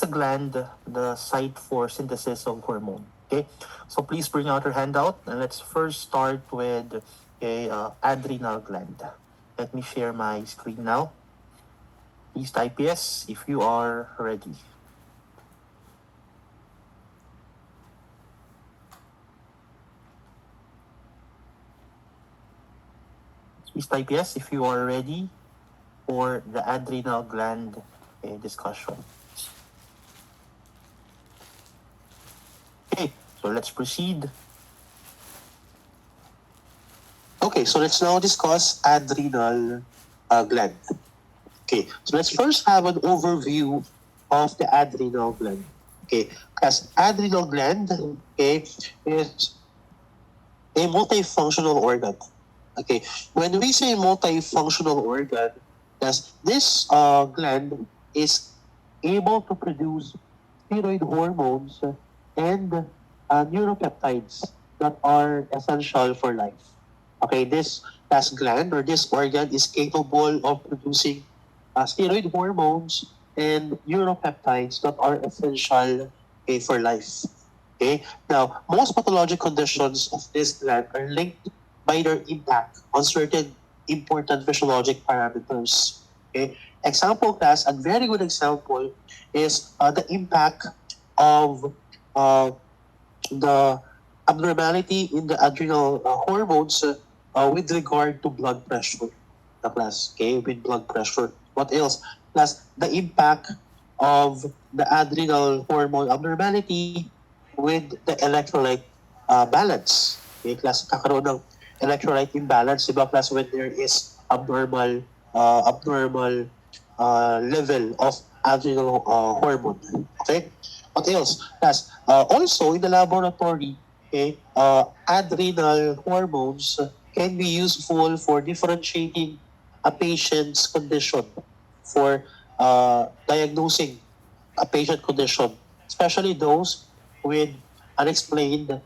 a gland, the site for synthesis of hormone. Okay, so please bring out your handout and let's first start with adrenal gland. Let me share my screen now. Please type yes if you are ready. Please type yes if you are ready for the adrenal gland discussion. Okay, so let's proceed. Okay, so let's now discuss adrenal gland. Okay, so let's first have an overview of the adrenal gland. Okay, because adrenal gland, okay, is a multifunctional organ. Okay, when we say multifunctional organ, yes, this gland is able to produce steroid hormones and neuropeptides that are essential for life. Okay, this gland or this organ is capable of producing steroid hormones and neuropeptides that are essential for life. Okay, now most pathologic conditions of this gland are linked by their impact on certain important physiologic parameters. Okay, example class, a very good example is the impact of the abnormality in the adrenal hormones with regard to blood pressure. The class, okay, with blood pressure. What else? Plus, the impact of the adrenal hormone abnormality with the electrolyte balance. Okay, class, kakaroon ng electrolyte imbalance, di ba, class, when there is abnormal level of adrenal hormone. Okay? What else? Class, also in the laboratory, okay, adrenal hormones can be useful for differentiating a patient's condition, for diagnosing a patient condition, especially those with unexplained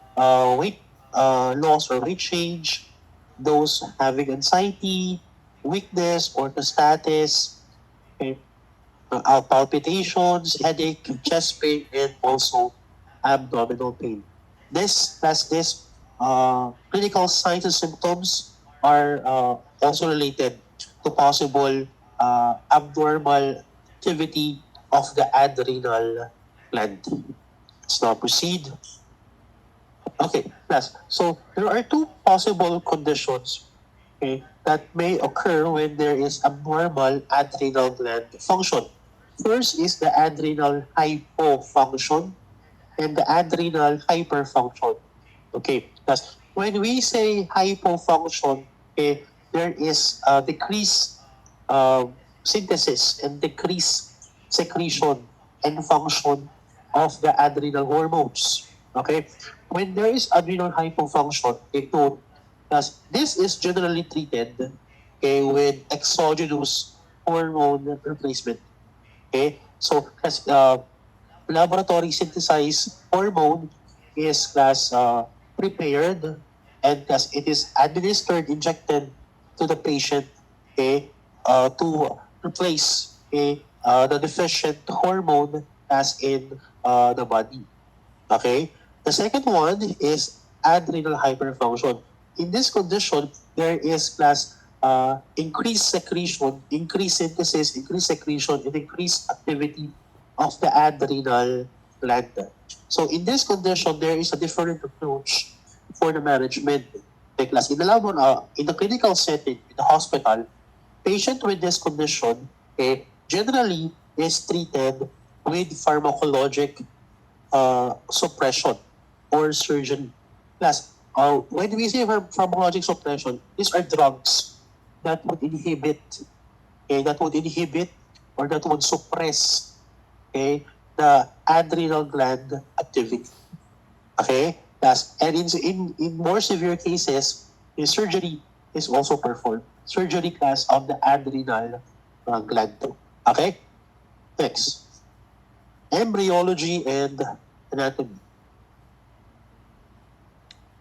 weight loss or weight change, those having anxiety, weakness, orthostatus, okay, palpitations, headache, chest pain, and also abdominal pain. This clinical signs and symptoms are also related to possible abnormal activity of the adrenal gland. Let's now proceed. Okay, yes. So there are two possible conditions, okay, that may occur when there is abnormal adrenal gland function. First is the adrenal hypofunction and the adrenal hyperfunction. Okay, because when we say hypofunction, okay, there is decreased synthesis and decreased secretion and function of the adrenal hormones. Okay, when there is adrenal hypofunction, ito, this is generally treated, okay, with exogenous hormone replacement. Okay, so as laboratory synthesized hormone is class prepared and as it is administered, injected to the patient, okay, to replace the deficient hormone as in the body. Okay. The second one is adrenal hyperfunction. In this condition, there is class increased secretion, increased synthesis, increased secretion, and increased activity of the adrenal gland. So in this condition, there is a different approach for the management. Class in the clinical setting, in the hospital, patient with this condition generally is treated with pharmacologic suppression or surgery. Plus, when we say pharmacologic suppression, these are drugs that would inhibit, or that would suppress, the adrenal gland activity. Okay? Plus, and in more severe cases, the surgery is also performed. Surgery class of the adrenal gland. Okay? Next. Embryology and anatomy.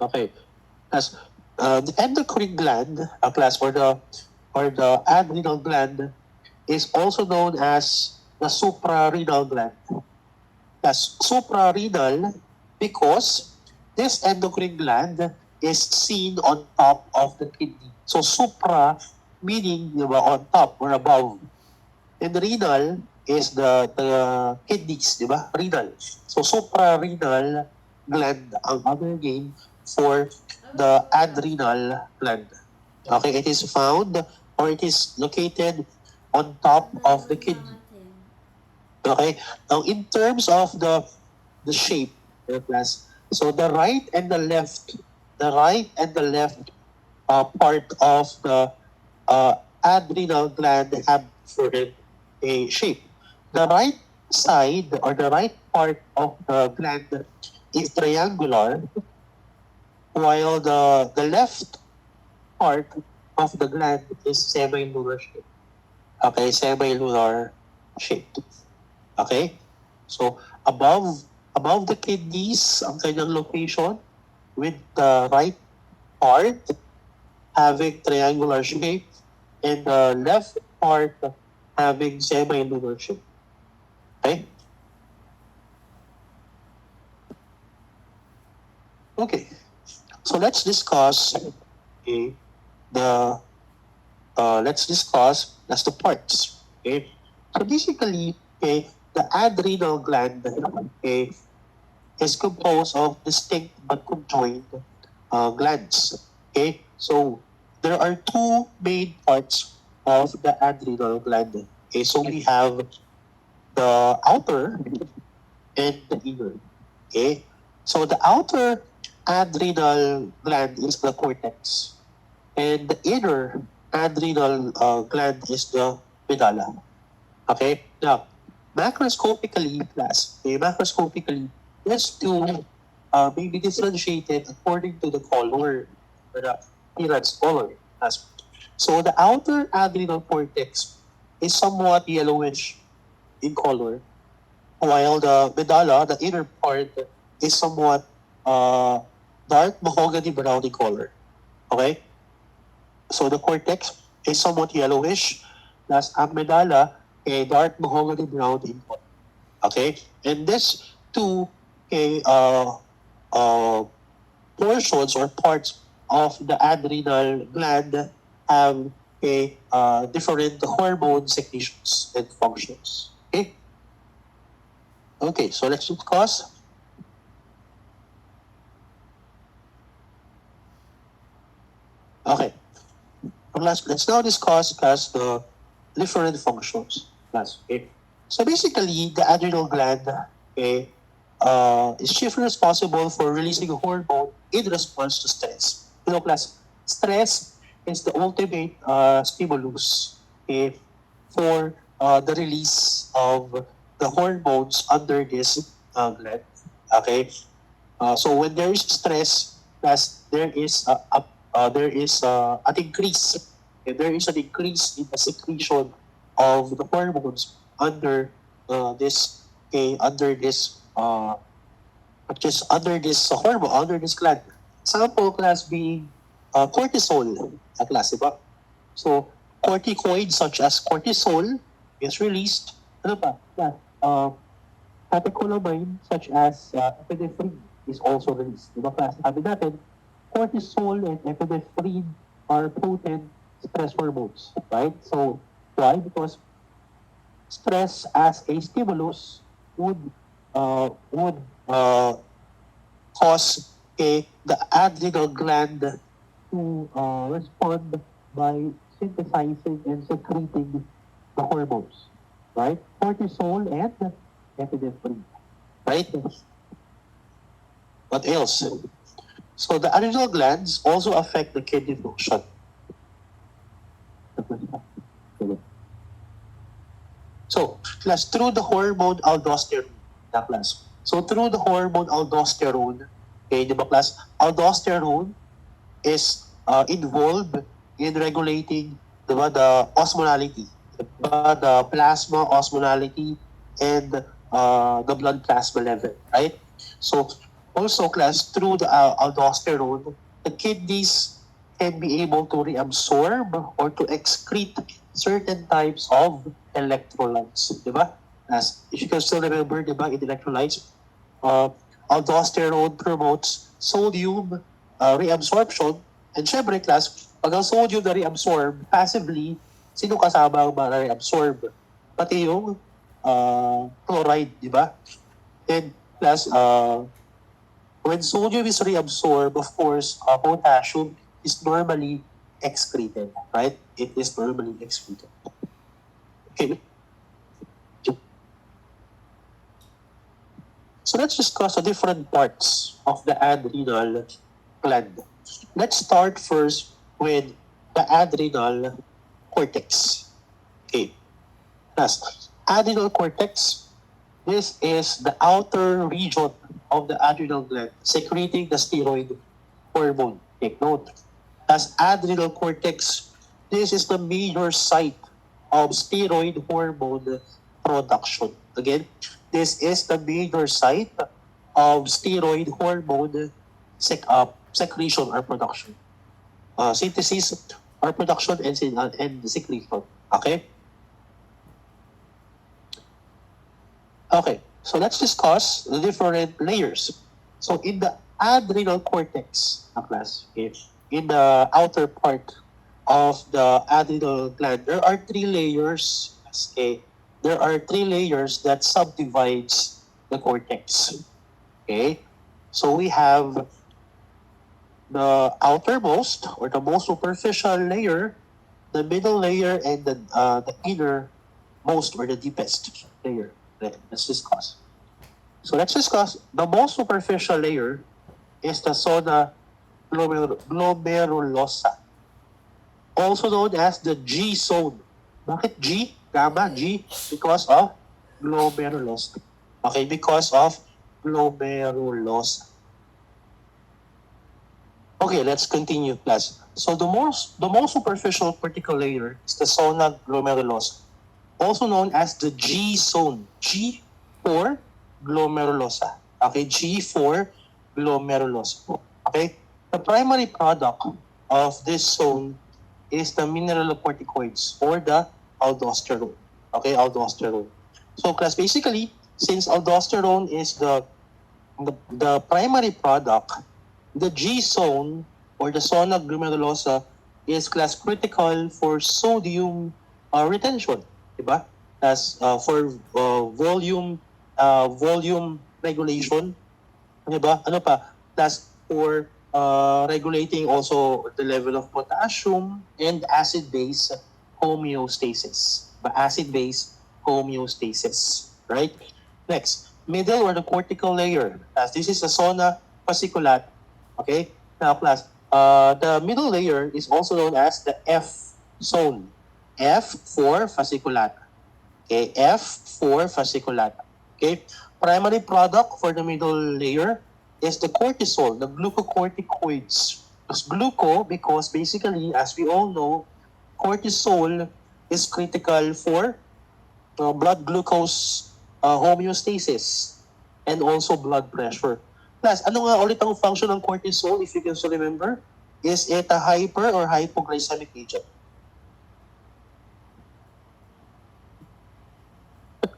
Okay. As the endocrine gland, a class or the adrenal gland, is also known as the suprarenal gland. Plus suprarenal because this endocrine gland is seen on top of the kidney. So supra meaning on top or above. And renal is the kidneys, di ba? Renal. So suprarenal gland ang other name for the adrenal gland. Okay, it is found or it is located on top of the kidney. Okay, now in terms of the shape, class, so the right and the left part of the adrenal gland have different a shape. The right side or the right part of the gland is triangular, while the left part of the gland is semilunar shape. Okay, semilunar shape. Okay? So, above the kidneys, ang kanyang location with the right part having triangular shape and the left part having semi-lunar shape. Okay? Okay. So let's discuss let's discuss as the parts. Okay? So basically, the adrenal gland is composed of distinct but conjoined glands. Okay? So there are two main parts of the adrenal gland. Okay? So we have the outer and the inner. Okay? So the outer adrenal gland is the cortex, and the inner adrenal gland is the medulla. Okay? Now, macroscopically, let's do maybe differentiated according to the color or the appearance color. So the outer adrenal cortex is somewhat yellowish in color, while the medulla, the inner part, is somewhat dark mahogany brown in color. Okay? So the cortex is somewhat yellowish, plus ang medulla a dark mahogany brown in color. Okay? And this two portions or parts of the adrenal gland have different hormone secretions and functions. Okay? Okay, so let's discuss. Okay. Let's now discuss the different functions. Okay. So basically, the adrenal gland is chiefly responsible for releasing a hormone in response to stress. Class, stress is the ultimate stimulus for the release of the hormones under this gland. Okay. So when there is stress, plus there is an increase. And there is an increase in the secretion of the hormones under this hormone under this gland. Sample class being cortisol, na class, diba? So corticoids such as cortisol is released. Ano pa? Catecholamine such as epinephrine is also released. Diba class? Sabi natin, cortisol and epinephrine are potent stress hormones, right? So why? Because stress as a stimulus would cause the adrenal gland to respond by synthesizing and secreting the hormones, right? Cortisol and epinephrine, right? What else? So the adrenal glands also affect the kidney function. So, class, through the hormone aldosterone, class. So, through the hormone aldosterone, di ba class, aldosterone is involved in regulating the osmolality, the plasma osmolality and the blood plasma level, right? So, also class, through the aldosterone, the kidneys can be able to reabsorb or to excrete certain types of electrolytes, di ba? As if you can still remember, di ba, in electrolytes, aldosterone promotes sodium reabsorption. And syempre, class, pag ang sodium na reabsorb, passively, sino kasama ang ma-reabsorb? Pati yung chloride, di ba? And class, when sodium is reabsorbed, of course, potassium is normally excreted, right? It is normally excreted. Okay. So let's discuss the different parts of the adrenal gland. Let's start first with the adrenal cortex. Okay. Yes. Adrenal cortex, this is the outer region of the adrenal gland secreting the steroid hormone. Take note. As adrenal cortex, this is the major site of steroid hormone production. Again, this is the major site of steroid hormone secretion or production. Synthesis or production and secretion. Okay? Okay, so let's discuss the different layers. So in the adrenal cortex, class, okay, in the outer part of the adrenal gland, there are three layers. Okay, there are three layers that subdivides the cortex. Okay, so we have the outermost or the most superficial layer, the middle layer, and the innermost or the deepest layer. Let's discuss. So let's discuss the most superficial layer is the zona glomerulosa, also known as the G zone. Bakit G? Gamma G? Because of glomerulosa. Okay, because of glomerulosa. Okay, let's continue, class. So the most superficial cortical layer is the zona glomerulosa, also known as the G zone. G for glomerulosa. Okay, G for glomerulosa. Okay, the primary product of this zone is the mineralocorticoids or the aldosterone. Okay, aldosterone. So class, basically, since aldosterone is the primary product, the G zone or the zona glomerulosa is class critical for sodium retention, diba? As for volume regulation, diba? Ano pa? Plus for regulating also the level of potassium and acid-base homeostasis. Acid-base homeostasis, right? Next, middle or the cortical layer. As this is the zona fasciculata. Okay? Now, class, the middle layer is also known as the F zone. F for fasciculata. Okay? F for fasciculata. Okay? Primary product for the middle layer is the cortisol, the glucocorticoids. Because basically, as we all know, cortisol is critical for blood glucose homeostasis and also blood pressure. Plus, ano nga ulit ang function ng cortisol, if you can still remember? Is it a hyper or hypoglycemic agent?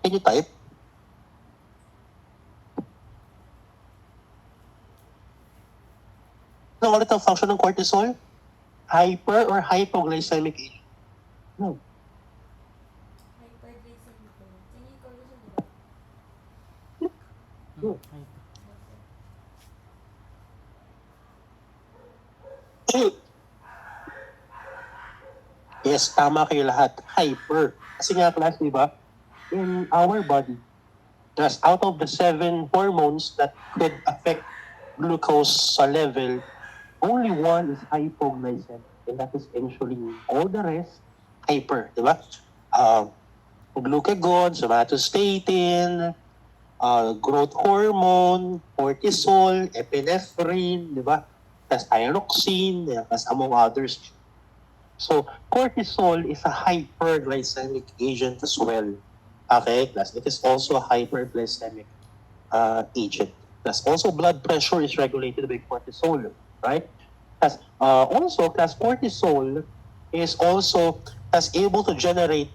Can you type? Ano ulit ang function ng cortisol? Hyper or hypoglycemic agent? No. Hyperglycemic. Tingin ko gusto diba? No. Yes, tama kayo lahat. Hyper. Kasi nga class, di ba? In our body, just out of the 7 hormones that could affect glucose level, only one is hypoglycemic. And that is insulin. All the rest, hyper. Di ba? Glucagon, somatostatin, growth hormone, cortisol, epinephrine, di ba? Plus thyroxine, plus among others. So, cortisol is a hyperglycemic agent as well. Okay, plus it is also a hyperglycemic agent. Plus also blood pressure is regulated by cortisol, right? Plus also, plus cortisol is also able to generate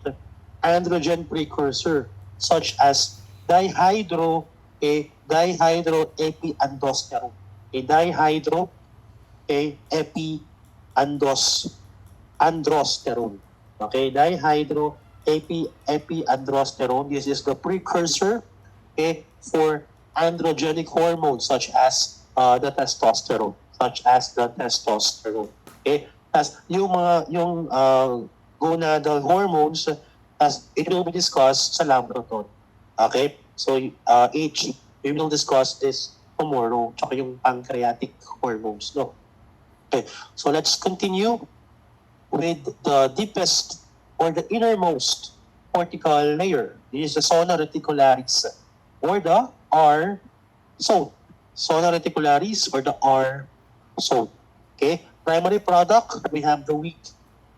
androgen precursor such as dihydroepiandrosterone. Dihydroepiandrosterone. Okay, dihydroepiandrosterone. This is the precursor, for androgenic hormones such as the testosterone, Okay? As yung gonadal hormones, as it will be discussed sa laboratory. Okay? So we will discuss this tomorrow, tsaka yung pancreatic hormones, no? Okay. So let's continue with the deepest or the innermost cortical layer. This is the zona reticularis or the R zone. Zona reticularis or the R zone. Okay. Primary product, we have the weak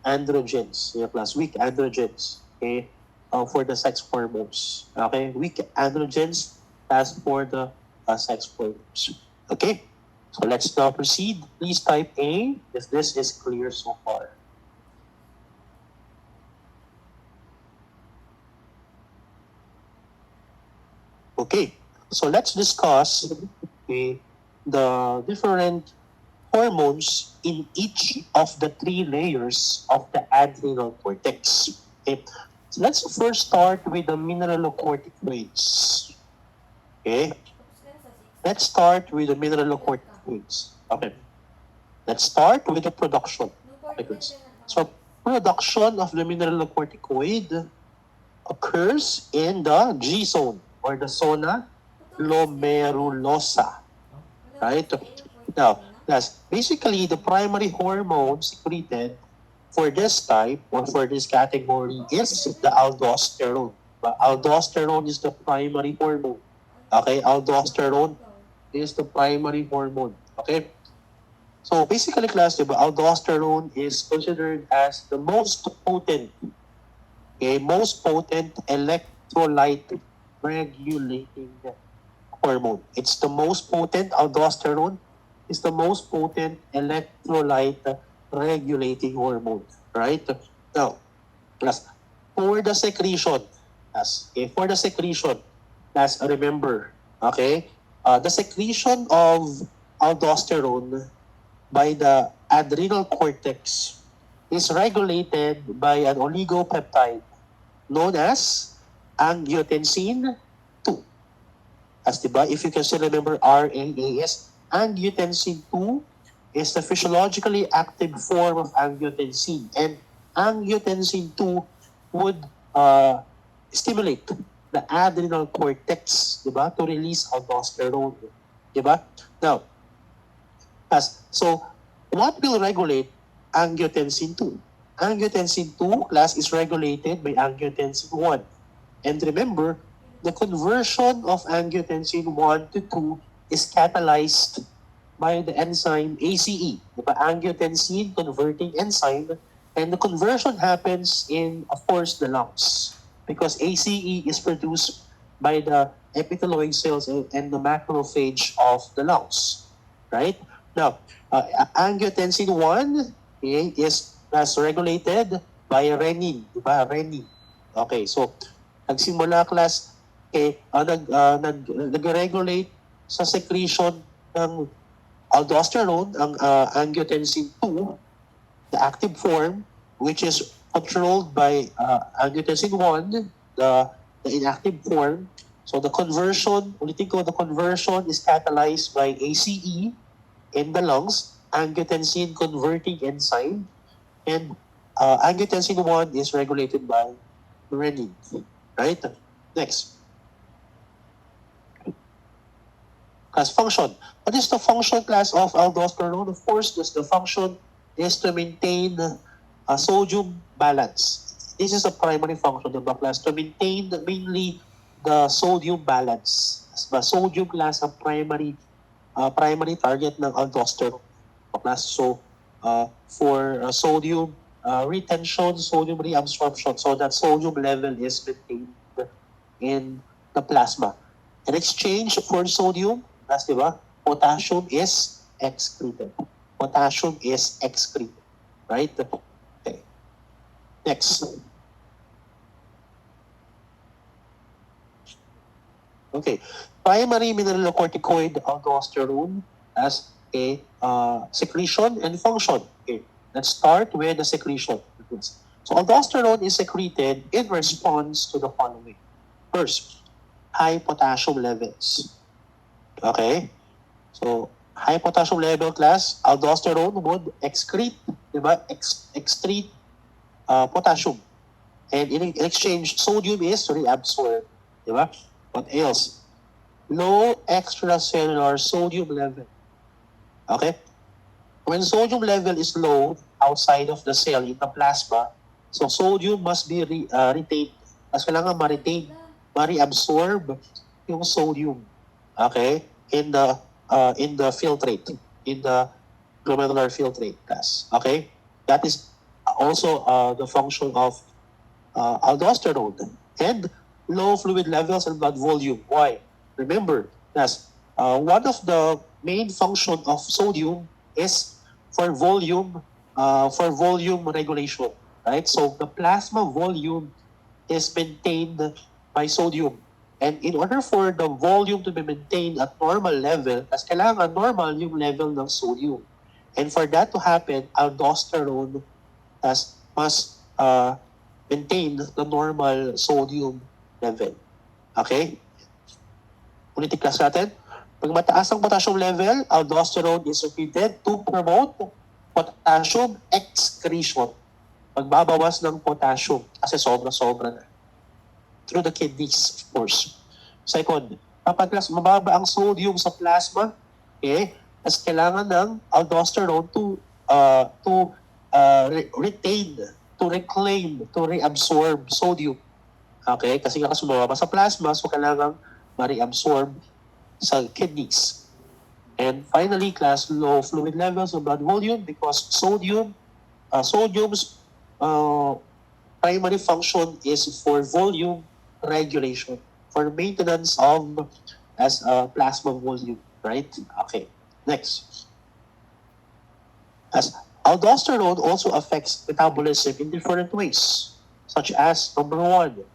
androgens. Plus weak androgens. Okay. For the sex hormones. Okay. Weak androgens as for the sex hormones. Okay. So let's now proceed. Please type A if this is clear so far. Okay, so let's discuss the different hormones in each of the three layers of the adrenal cortex. Okay, so let's first start with the mineralocorticoids. Okay, Tapos ka na sa 6. let's start with the mineralocorticoids. Okay, let's start with the production. Nung Okay, 49 good. ka na. So, production of the mineralocorticoid occurs in the G zone or the zona glomerulosa. Right? Now, yes, basically the primary hormone secreted for this type or for this category is the aldosterone. But aldosterone is the primary hormone. Okay, aldosterone is the primary hormone. Okay? So basically, class, diba, aldosterone is considered as the most potent electrolyte regulating hormone. It's the most potent, aldosterone is the most potent electrolyte regulating hormone. Right? Now, plus, for the secretion, remember, okay, the secretion of aldosterone by the adrenal cortex is regulated by an oligopeptide known as angiotensin 2. As diba, if you can still remember RNAS, angiotensin 2 is the physiologically active form of angiotensin. And angiotensin 2 would stimulate the adrenal cortex, diba, to release aldosterone. Diba? Now, so what will regulate angiotensin 2? Angiotensin 2 class is regulated by angiotensin 1. And remember, the conversion of angiotensin 1 to 2 is catalyzed by the enzyme ACE, the angiotensin converting enzyme, and the conversion happens in, of course, the lungs, because ACE is produced by the epithelioid cells and the macrophage of the lungs, right? Now, angiotensin 1 is regulated by renin, diba? Renin. Okay, so nagsimula class nag-regulate sa secretion ng aldosterone ang angiotensin 2, the active form, which is controlled by angiotensin 1, the inactive form. So the conversion, the conversion is catalyzed by ACE in the lungs, angiotensin converting enzyme, and angiotensin 1 is regulated by renin. Right? Next. Class function. What is the function class of aldosterone? Of course, the function is to maintain a sodium balance. This is a primary function of the class, to maintain mainly the sodium balance. The sodium class ang primary target ng aldosterone class. So for sodium retention, sodium reabsorption, so that sodium level is maintained in the plasma. In exchange for sodium, diba, potassium is excreted. Right? Okay. Next. Okay. Primary mineralocorticoid aldosterone as a secretion and function. Okay. Let's start with the secretion. So aldosterone is secreted in response to the following. First, high potassium levels. Okay? So, high potassium level class, aldosterone would excrete, di ba? Excrete potassium. And in exchange, sodium is reabsorbed. Di ba? What else? Low extracellular sodium level. Okay? When sodium level is low outside of the cell in the plasma, so sodium must be retained. Mas kailangan ma-retain, ma-reabsorb yung sodium. Okay? In the filtrate, in the glomerular filtrate gas. Okay? That is also the function of aldosterone and low fluid levels and blood volume. Why? Remember, yes, one of the main function of sodium is for volume regulation, right? So the plasma volume is maintained by sodium. And in order for the volume to be maintained at normal level, as kailangan normal yung level ng sodium. And for that to happen, aldosterone must maintain the normal sodium level. Okay? Ulitin class natin. Pag mataas ang potassium level, aldosterone is secreted to promote potassium excretion. Pagbabawas ng potassium kasi sobra-sobra na. Through the kidneys, of course. Second, kapag mababa ang sodium sa plasma, okay, mas kailangan ng aldosterone to retain, to reclaim, to reabsorb sodium. Okay? Kasi nga mababa sa plasma, so kailangan ma-reabsorb sa kidneys. And finally, class, low fluid levels of blood volume because sodium's primary function is for volume regulation, for maintenance of as plasma volume, right? Okay, next. As aldosterone also affects metabolism in different ways, such as number one,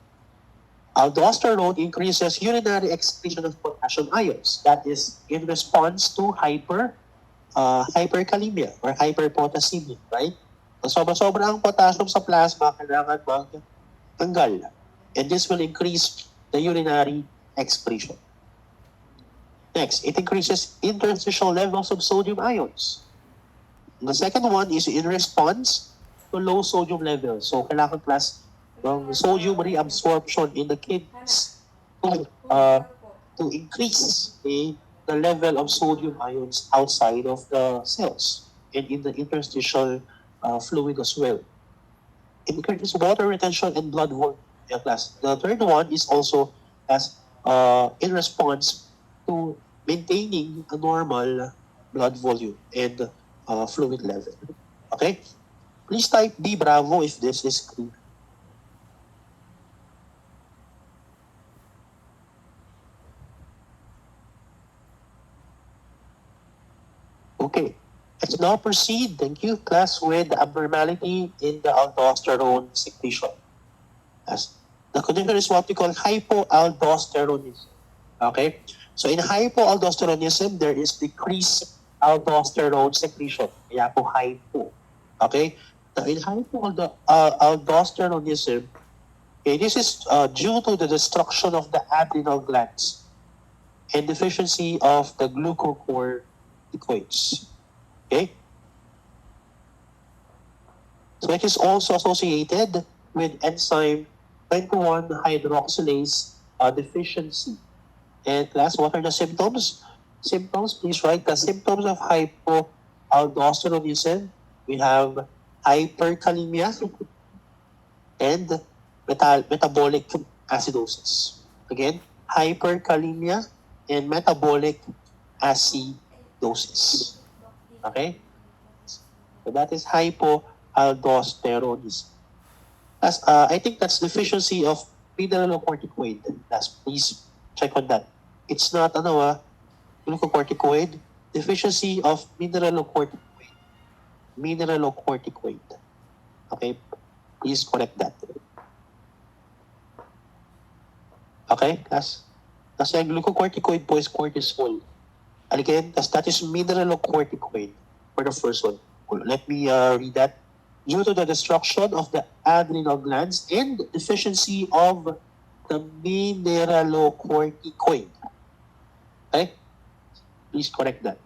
aldosterone increases urinary excretion of potassium ions. That is in response to hyperkalemia or hyperpotassemia, right? So, sobra-sobra ang potassium sa plasma, kailangan magtanggal. And this will increase the urinary excretion. Next, it increases interstitial levels of sodium ions. The second one is in response to low sodium levels. So, kailangan class ng sodium reabsorption in the kidneys to increase the level of sodium ions outside of the cells and in the interstitial fluid as well. It increases water retention and blood volume. Class. The third one is also as in response to maintaining a normal blood volume and fluid level. Okay? Please type B bravo if this is clear. Okay. Let's now proceed, thank you, class, with the abnormality in the aldosterone secretion. As the condition is what we call hypoaldosteronism. Okay? So in hypoaldosteronism, there is decreased aldosterone secretion. Kaya po hypo. Okay? Now in hypoaldosteronism, okay, this is due to the destruction of the adrenal glands and deficiency of the glucocorticoids. Okay? So it is also associated with enzyme 21 hydroxylase deficiency. And class, what are the symptoms? Symptoms, please write the symptoms of hypoaldosteronism. We have hyperkalemia and metabolic acidosis. Again, hyperkalemia and metabolic acidosis. Okay? So that is hypoaldosteronism. I think that's deficiency of mineralocorticoid. Please check on that. It's not glucocorticoid, deficiency of mineralocorticoid. Mineralocorticoid. Okay? Please correct that. Okay, class? Kasi ang glucocorticoid po is cortisol. And again, that is mineralocorticoid for the first one. Let me read that. Due to the destruction of the adrenal glands and deficiency of the mineralocorticoid. Okay? Please correct that.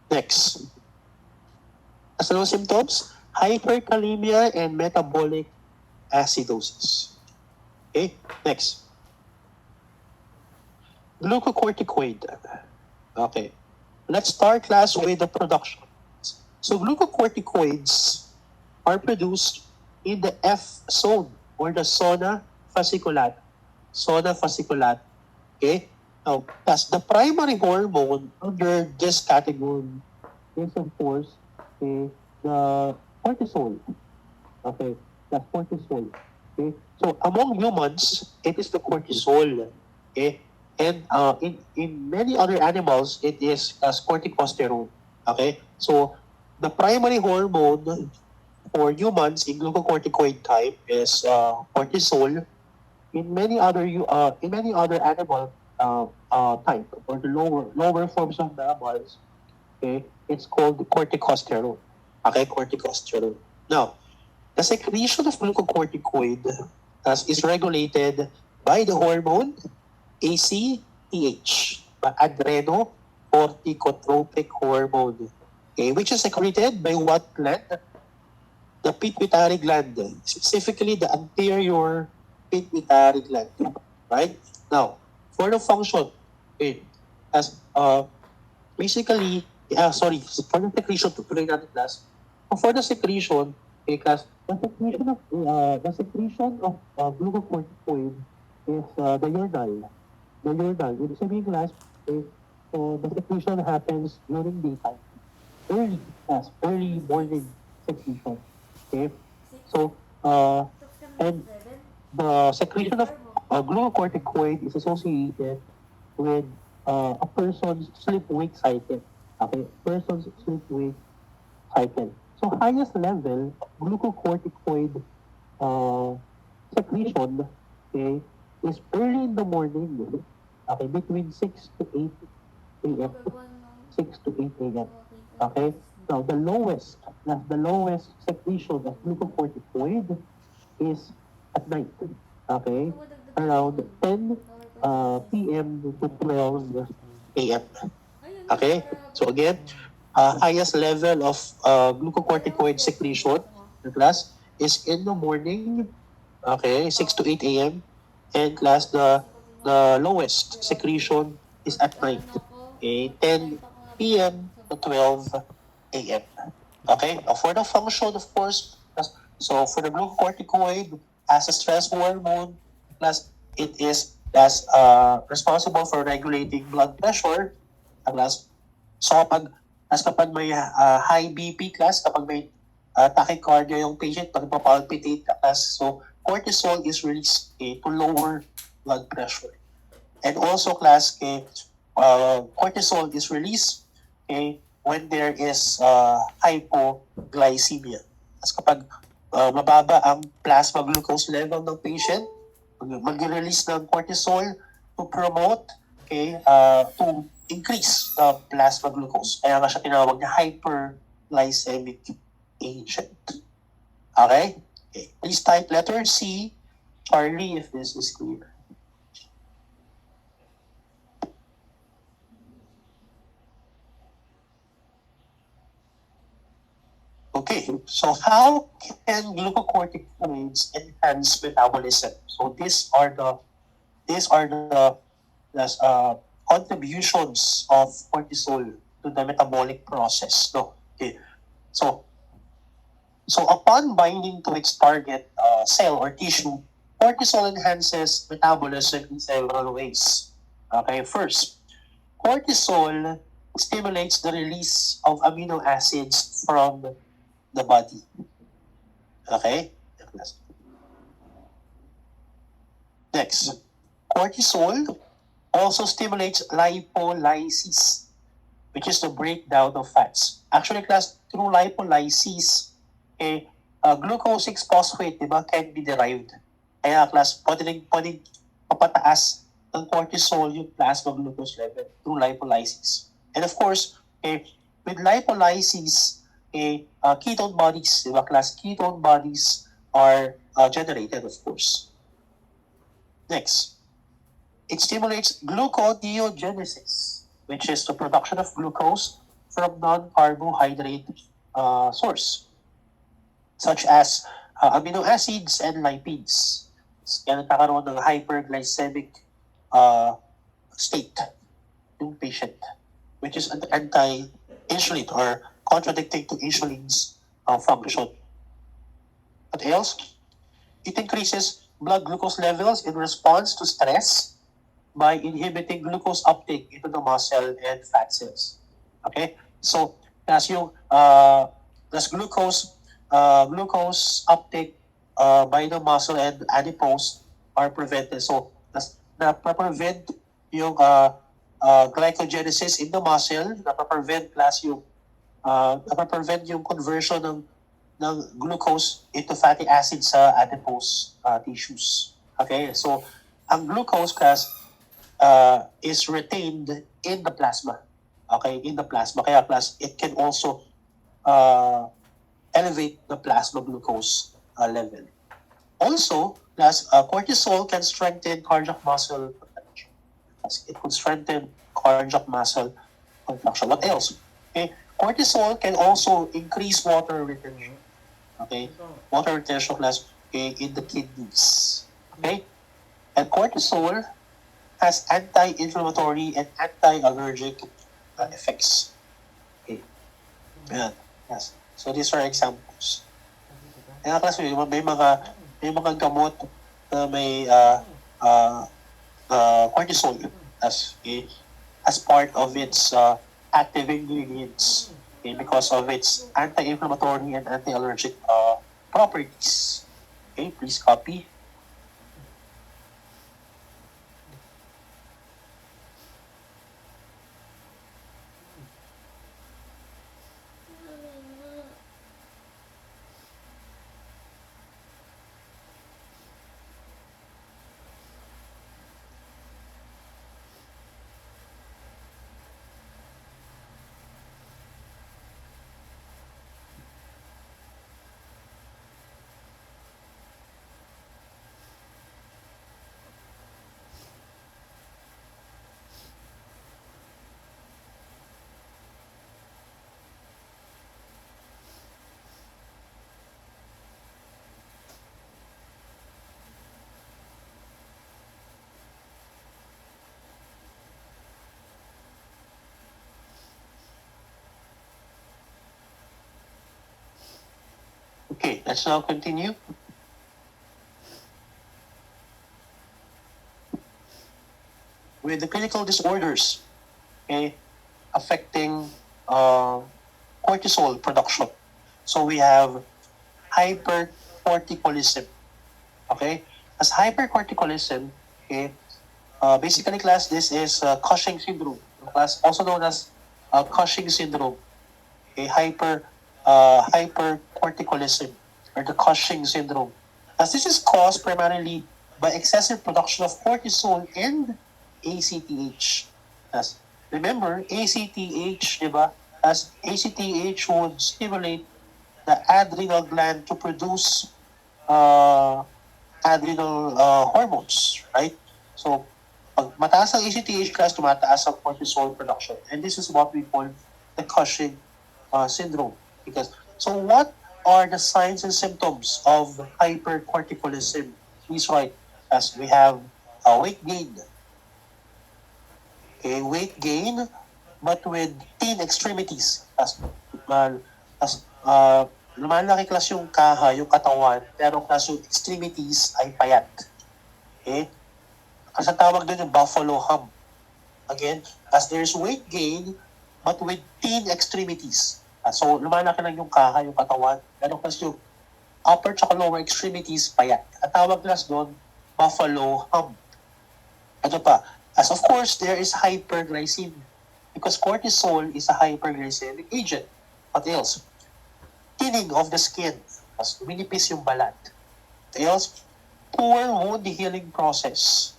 Next. As ano symptoms? Hyperkalemia and metabolic acidosis. Okay? Next. Glucocorticoid. Okay. Let's start class with the production. So glucocorticoids are produced in the F zone or the zona fasciculata. Zona fasciculata. Okay? Now, that's the primary hormone under this category is of course the cortisol. Okay, that's cortisol. Okay, so among humans, it is the cortisol. Okay, and in many other animals, it is as corticosterone. Okay, so the primary hormone for humans in glucocorticoid type is cortisol. In many other animal type or the lower forms of mammals, okay, it's called corticosterone. Okay, corticosterone. Now, the secretion of glucocorticoid is regulated by the hormone ACTH, adrenocorticotropic hormone, okay, which is secreted by what gland? The pituitary gland, specifically the anterior pituitary gland. Right? Now, for the function, okay, as basically, for the secretion, tuloy natin class. For the secretion, because the secretion of glucocorticoid is the urinal. The urinal. Ibig sabihin class, so the secretion happens during daytime. Early morning secretion. Okay? So, and the secretion of glucocorticoid is associated with a person's sleep-wake cycle. Okay, person's sleep-wake cycle. So highest level glucocorticoid secretion, okay, is early in the morning. Okay, between 6 to 8 a.m. 6 to 8 a.m. Okay. Now the lowest secretion of glucocorticoid is at night. Okay, around 10 p.m. to 12 a.m. Okay, so again, highest level of glucocorticoid secretion in class is in the morning, okay, 6 to 8 a.m. And class, the lowest secretion is at night, okay, 10 p.m. to 12 a.m. Okay, for the function, of course, so for the glucocorticoid as a stress hormone, plus it is responsible for regulating blood pressure, plus so kapag may high BP class, kapag may tachycardia yung patient, pag papalpitate ka class, so cortisol is released to lower blood pressure. And also class, cortisol is released when there is hypoglycemia. As kapag mababa ang plasma glucose level ng patient, mag-release ng cortisol to promote, to increase the plasma glucose. Kaya nga siya tinawag na hyperglycemic agent. Okay? Please type letter C, Charlie, if this is clear. Okay, so how can glucocorticoids enhance metabolism? So these are the contributions of cortisol to the metabolic process. No, okay. So upon binding to its target cell or tissue, cortisol enhances metabolism in several ways. Okay, first, cortisol stimulates the release of amino acids from the body. Okay? Next, cortisol also stimulates lipolysis, which is the breakdown of fats. Actually, class, through lipolysis, glucose 6-phosphate, diba, can be derived. Kaya class, pwedeng papataas ng cortisol yung plasma glucose level through lipolysis. And of course, with lipolysis, ketone bodies, diba, class ketone bodies are generated, of course. Next, it stimulates gluconeogenesis, which is the production of glucose from non-carbohydrate source, such as amino acids and lipids. Kaya nagkakaroon ng hyperglycemic state yung patient, which is an anti-insulin or contradicting to insulin's function. What else? It increases blood glucose levels in response to stress by inhibiting glucose uptake into the muscle and fat cells. Okay? So, as yung as glucose uptake by the muscle and adipose are prevented. So, na-prevent yung glycogenesis in the muscle, na-prevent plus yung na-prevent yung conversion ng glucose into fatty acid sa adipose tissues. Okay? So, ang glucose class is retained in the plasma. Okay? In the plasma. Kaya plus, it can also elevate the plasma glucose level. Also, plus, cortisol can strengthen cardiac muscle contraction. It can strengthen cardiac muscle contraction. What else? Okay? Cortisol can also increase water retention. Okay? Water retention class in the kidneys. Okay? And cortisol has anti-inflammatory and anti-allergic effects. Okay. Yan. Yes. So these are examples. Kaya class, may mga gamot na may cortisol as part of its active ingredients, because of its anti-inflammatory and anti-allergic properties. Okay, please copy. Okay, let's now continue. With the clinical disorders, okay, affecting cortisol production. So we have hypercorticolism. Okay, as hypercorticolism, okay, basically class, this is Cushing syndrome, class also known as Cushing syndrome. Okay, hypercorticolism or the Cushing syndrome. As this is caused primarily by excessive production of cortisol and ACTH. As remember, ACTH, diba? As ACTH would stimulate the adrenal gland to produce adrenal hormones, right? So, pag mataas ang ACTH class, tumataas ang cortisol production. And this is what we call the Cushing syndrome. Because, so what are the signs and symptoms of hypercorticolism? Please write, as we have weight gain. Okay, weight gain, but with thin extremities. Lumalaki class yung kaha, yung katawan, pero class yung extremities ay payat. Okay? Kasi tawag doon yung buffalo hump. Again, as there's weight gain, but with thin extremities. So, lumalaki lang yung kaha, yung katawan, pero class yung upper tsaka lower extremities payat. At tawag class doon, buffalo hump. Ano pa? As of course, there is hyperglycemia because cortisol is a hyperglycemic agent. What else? Thinning of the skin. Mas minipis yung balat. What else? Poor wound healing process.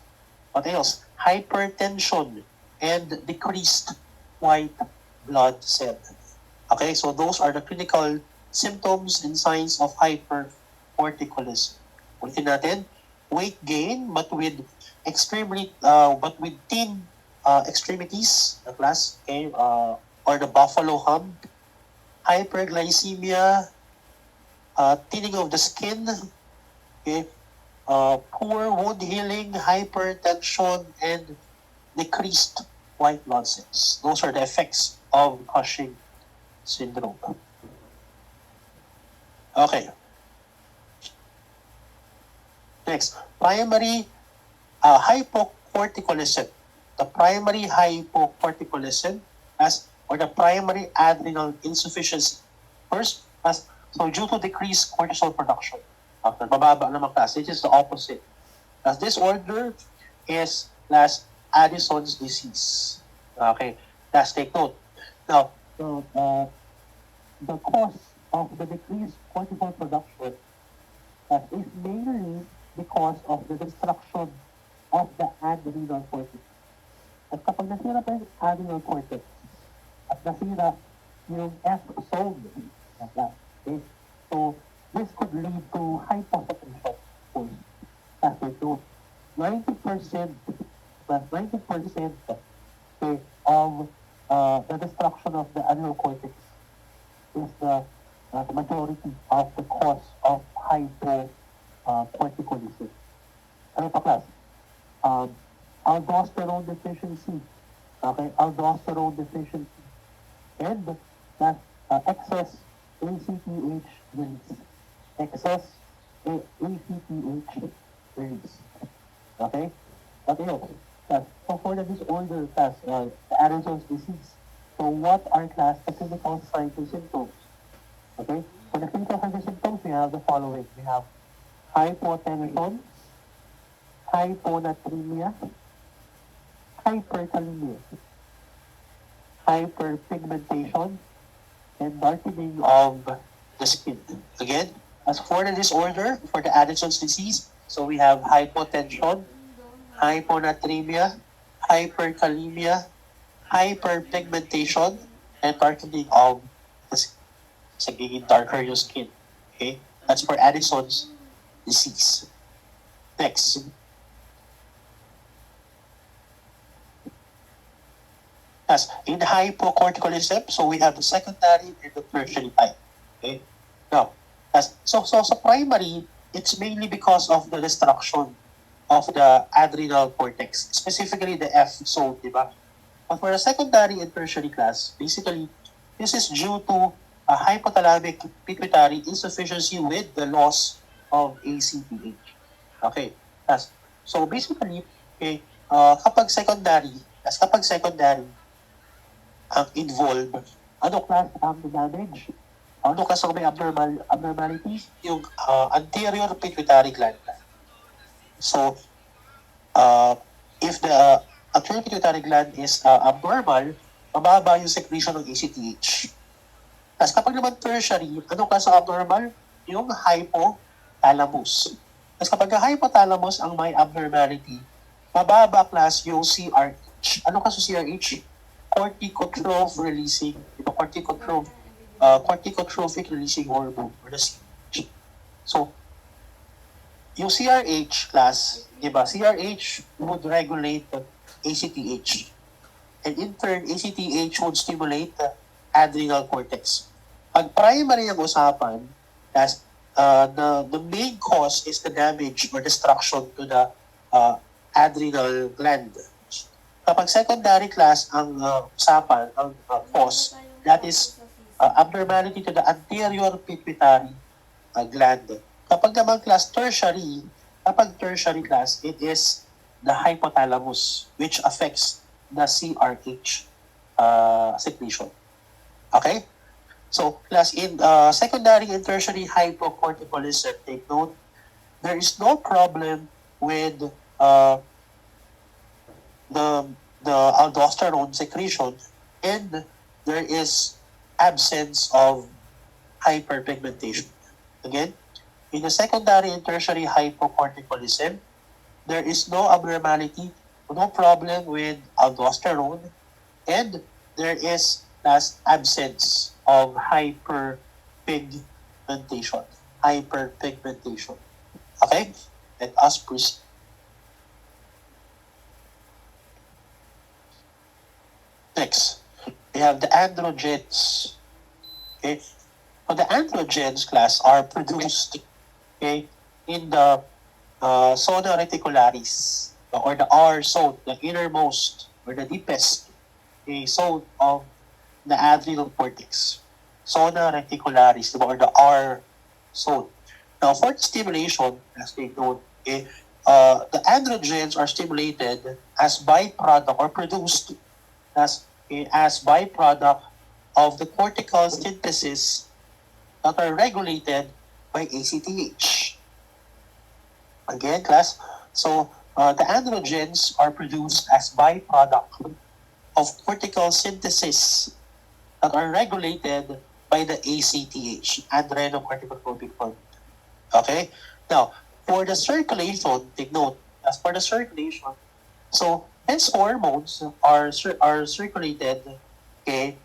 What else? hypertension, and decreased white blood cell. Okay, so those are the clinical symptoms and signs of hypercorticolism. Ulitin natin, weight gain but with thin extremities, the class, okay, or the buffalo hump, hyperglycemia, thinning of the skin, okay, poor wound healing, hypertension, and decreased white blood cells. Those are the effects of Cushing syndrome. Okay. Next, primary hypocorticolism. The primary hypocorticolism or the primary adrenal insufficiency. First, so due to decreased cortisol production. Mababa naman class. This is the opposite. As this order is Addison's disease. Okay, let's take note. Now, the cause of the decreased cortisol production is mainly because of the destruction of the adrenal cortex. At kapag nasira pa yung adrenal cortex, at nasira yung F-zone, okay? So, this could lead to hyposecretion. After 90% of the destruction of the adrenal cortex is the majority of the cause of hypocorticolism. Ano pa class? Aldosterone deficiency. Okay, aldosterone deficiency. And that excess ACTH release. Excess ACTH release. Okay? Okay, so for the disorder class, the Addison's disease. So what are class the clinical signs and symptoms? Okay? For the clinical signs and symptoms, we have the following. We have hypotension, hyponatremia, hyperkalemia, hyperpigmentation, and darkening of the skin. Again, as for the disorder, for the Addison's disease, so we have hypotension, hyponatremia, hyperkalemia, hyperpigmentation, and darkening of the skin. Sagiging darker yung skin. Okay? That's for Addison's disease. Next. As in hypocorticolism, so we have the secondary and the tertiary type. Okay? Now, so sa primary, it's mainly because of the destruction of the adrenal cortex, specifically the F zone, di ba? But for the secondary and tertiary class, basically, this is due to a hypothalamic pituitary insufficiency with the loss of ACTH. Okay. So basically, okay, kapag secondary, ang involved, ano class ang damage? Ano class ang may abnormalities? Yung anterior pituitary gland. So, if the anterior pituitary gland is abnormal, mababa yung secretion ng ACTH. Tapos kapag naman tertiary, ano class ang abnormal? Yung hypothalamus. Tapos kapag hypothalamus ang may abnormality, mababa class yung CRH. Ano class yung CRH? Corticotrophic releasing hormone or the CRH. So, yung CRH class, di ba? CRH would regulate ACTH. And in turn, ACTH would stimulate the adrenal cortex. Pag primary ang usapan, the main cause is the damage or destruction to the adrenal gland. Kapag secondary class ang usapan, ang cause, that is abnormality to the anterior pituitary gland. Kapag naman class tertiary class, it is the hypothalamus, which affects the CRH secretion. Okay? So, class in secondary and tertiary hypocorticolism, take note, there is no problem with the aldosterone secretion, and there is absence of hyperpigmentation. Again, in the secondary and tertiary hypocorticolism, there is no abnormality no problem with aldosterone, and there is last absence of hyperpigmentation. Hyperpigmentation. Okay? Let us proceed. Next, we have the androgens. Okay? So the androgens class are produced, okay, in the zona reticularis, or the R zone, the innermost or the deepest zone of the adrenal cortex. Zona reticularis, or the R zone. Now, for stimulation, as they note, the androgens are stimulated as byproduct or produced as byproduct of the cortical synthesis that are regulated by ACTH. Again, class, so the androgens are produced as byproduct of cortical synthesis that are regulated by the ACTH, adrenocorticotropic hormone. Okay? Now, for the circulation, take note, as for the circulation, so these hormones are circulated, okay,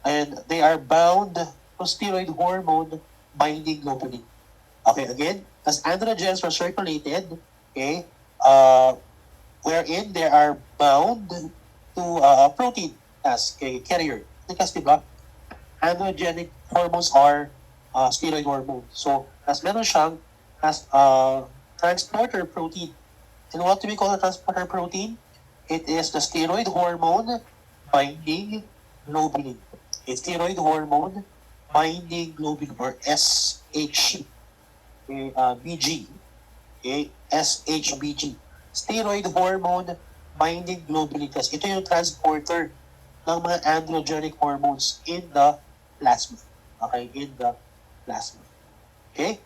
and they are bound to steroid hormone binding globulin. Okay, again, as androgens are circulated, okay, wherein they are bound to protein as carrier. Because, diba, androgenic hormones are steroid hormones. So, as meron siyang as transporter protein. And what do we call the transporter protein? It is the steroid hormone binding globulin. It's steroid hormone binding globulin, or SHBG. Okay? SHBG. Steroid hormone binding globulin. Kasi ito yung transporter ng mga androgenic hormones in the plasma. Okay? In the plasma. Okay?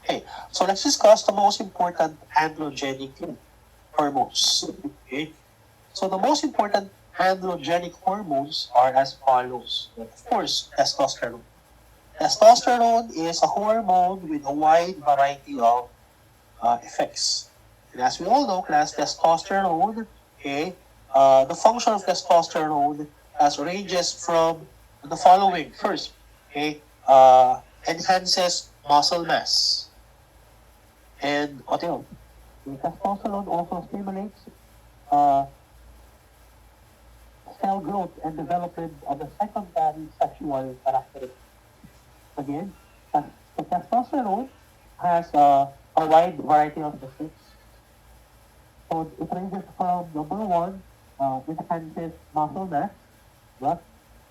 Okay. So let's discuss the most important androgenic hormones. Okay? So the most important androgenic hormones are as follows. Of course, testosterone. Testosterone is a hormone with a wide variety of effects. And as we all know, class, testosterone, okay, the function of testosterone ranges from the following. First, okay, enhances muscle mass. And what else? Testosterone also stimulates cell growth and development of the secondary sexual characteristics. Again, the testosterone has a wide variety of effects. So it ranges from number one, it enhances muscle mass, right?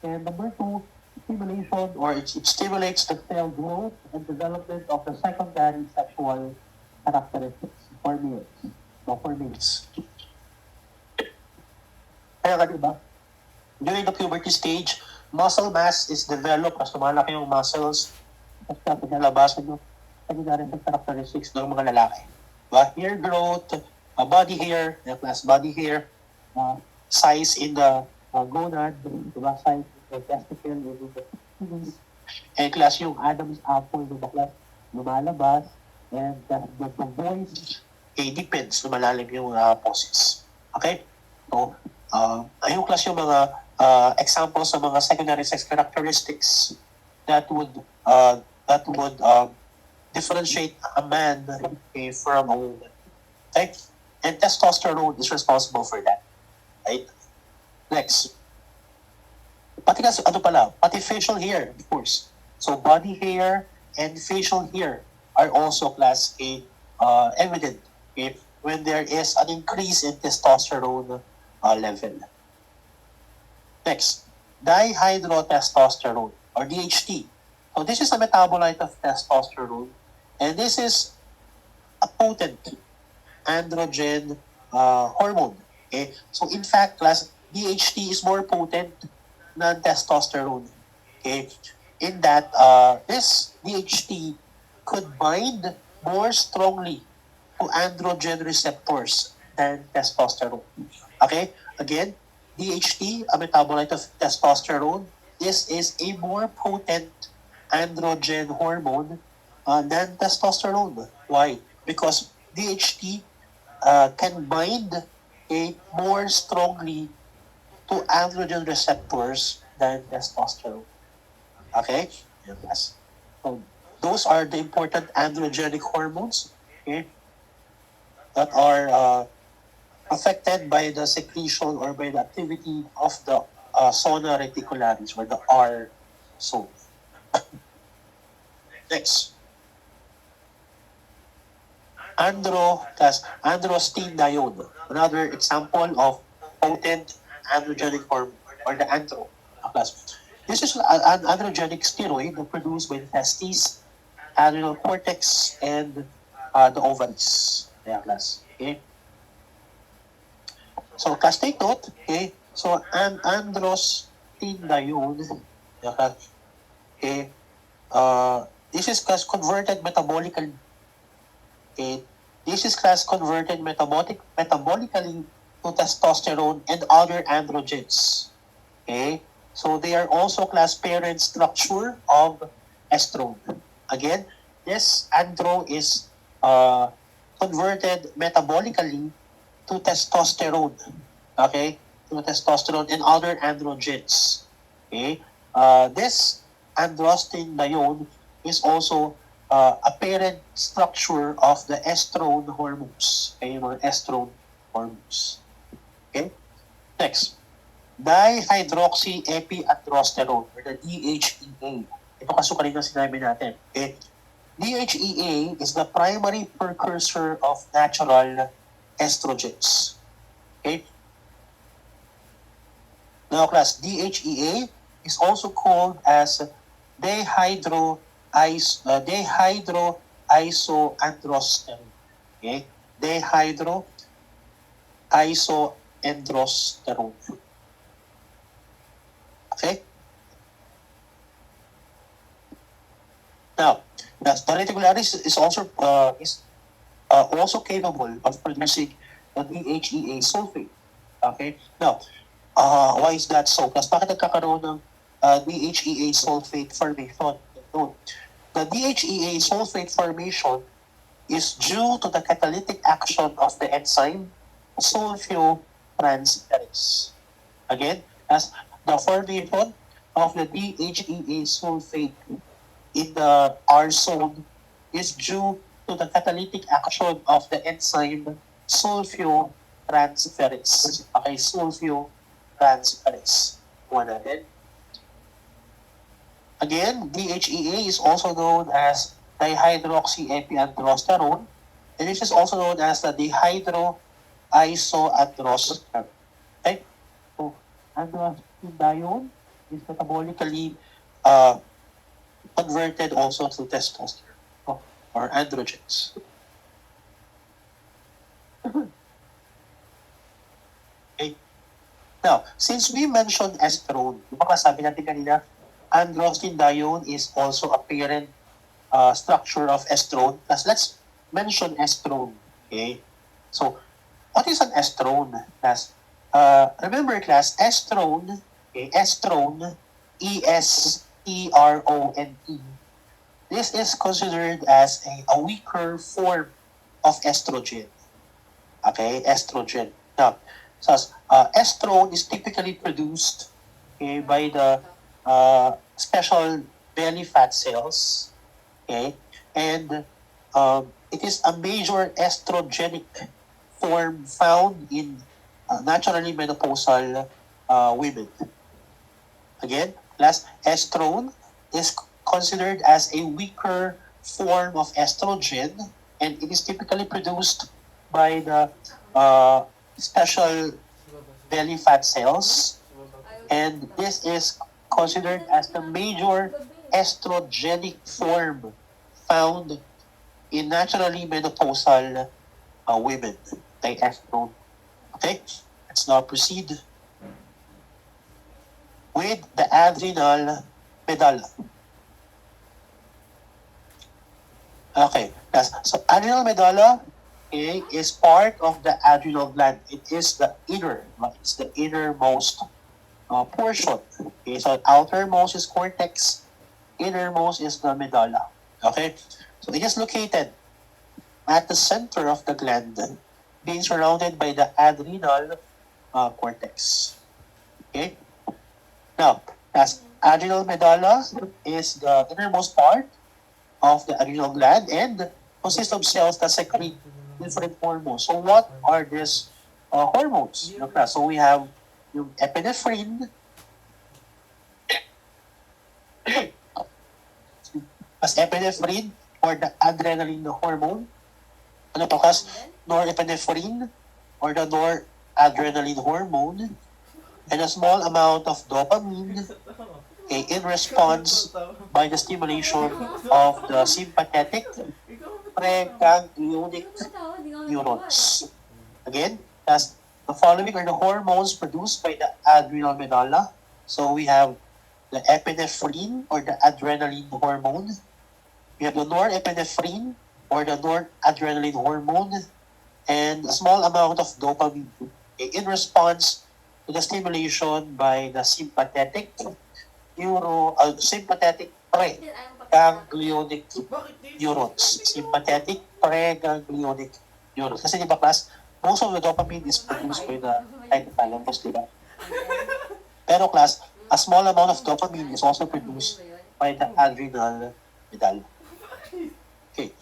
And number two, stimulation, or it stimulates the cell growth and development of the secondary sexual characteristics for males. No, for males. Kaya ka, diba? During the puberty stage, muscle mass is developed as lumalaki yung muscles. Tapos pinalabasan yung secondary characteristics ng mga lalaki. Diba? Hair growth, body hair, class body hair, size in the gonad, diba? Size in the testicle, and class yung Adam's apple, diba class, lumalabas, and the voice, depends, lumalalim yung poses. Okay? So, ayun class yung mga examples of mga secondary sex characteristics that would differentiate a man from a woman. Okay? And testosterone is responsible for that. Right? Next. Pati kasi, pati facial hair, of course. So body hair and facial hair are also class A evident when there is an increase in testosterone level. Next, dihydrotestosterone, or DHT. So this is a metabolite of testosterone, and this is a potent androgen hormone. Okay? So in fact, class, DHT is more potent than testosterone. Okay? In that, this DHT could bind more strongly to androgen receptors than testosterone. Okay? Again, DHT, a metabolite of testosterone, this is a more potent androgen hormone than testosterone. Why? Because DHT can bind more strongly to androgen receptors than testosterone. Okay? Yes. So those are the important androgenic hormones, okay, that are affected by the secretion or by the activity of the zona reticularis or the R zone. Next, androstenedione, another example of potent androgenic hormone or the andro class. This is an androgenic steroid produced by the testes, adrenal cortex, and the ovaries. Yeah, class. Okay. So, class, take note. Okay. So, androstenedione. Yeah, class. Okay. This is class converted metabolically. Okay. This is class converted metabolically to testosterone and other androgens. Okay. So they are also class parent structure of estrone. Again, this andro is converted metabolically to testosterone. Okay, to testosterone and other androgens. Okay, this androstenedione is also a parent structure of the estrone hormones. Okay, mga estrone hormones. Okay, next. Dihydroxyepiandrosterone or the DHEA. Ito kasukarin na sinabi natin. Okay? DHEA is the primary precursor of natural estrogens. Okay? Now class, DHEA is also called as dehydroisoandrosterone. Okay? Dehydroisoandrosterone. Okay? Now, the reticularis is also capable of producing the DHEA sulfate. Okay? Now, why is that so? Kasi bakit nagkakaroon ng DHEA sulfate formation? The DHEA sulfate formation is due to the catalytic action of the enzyme sulfotransferase. Again, as the formation of the DHEA sulfate in the R zone is due to the catalytic action of the enzyme sulfotransferase. Okay, sulfotransferase. One natin. Again, DHEA is also known as dihydroxyepiandrosterone, and this is also known as the dihydroisoandrosterone. Okay? So, androstenedione is metabolically converted also to testosterone or androgens. Okay. Now, since we mentioned estrone, di ba sabi natin kanina, androstenedione is also a parent structure of estrone. Let's mention estrone. Okay. So, what is an estrone? Remember class, estrone, okay, estrone, ESTRONE. This is considered as a weaker form of estrogen. Okay, estrogen. Now, so, estrone is typically produced by the special belly fat cells. Okay, and it is a major estrogenic form found in naturally menopausal women. Again, last, estrone is considered as a weaker form of estrogen, and it is typically produced by the special belly fat cells, and this is considered as the major estrogenic form found in naturally menopausal women, like estrone. Okay, let's now proceed with the adrenal medulla. Okay, so adrenal medulla is part of the adrenal gland. It is the innermost portion. Okay, so outermost is cortex, innermost is the medulla. Okay, so it is located at the center of the gland being surrounded by the adrenal cortex. Okay? Now, as adrenal medulla is the innermost part of the adrenal gland and consists of cells that secrete different hormones. So what are these hormones? Okay, so we have yung epinephrine, as epinephrine or the adrenaline hormone. Ano to kas? Norepinephrine or the noradrenaline hormone, and a small amount of dopamine, okay, in response by the stimulation of the sympathetic preganglionic neurons. Again, as the following are the hormones produced by the adrenal medulla. So we have the epinephrine or the adrenaline hormone. We have the norepinephrine or the noradrenaline hormone, and a small amount of dopamine, okay, in response to the stimulation by the sympathetic sympathetic preganglionic neurons. Sympathetic preganglionic neurons. Kasi di ba class, most of the dopamine is produced by the hypothalamus, di ba? Pero class, a small amount of dopamine is also produced by the adrenal medulla. Okay,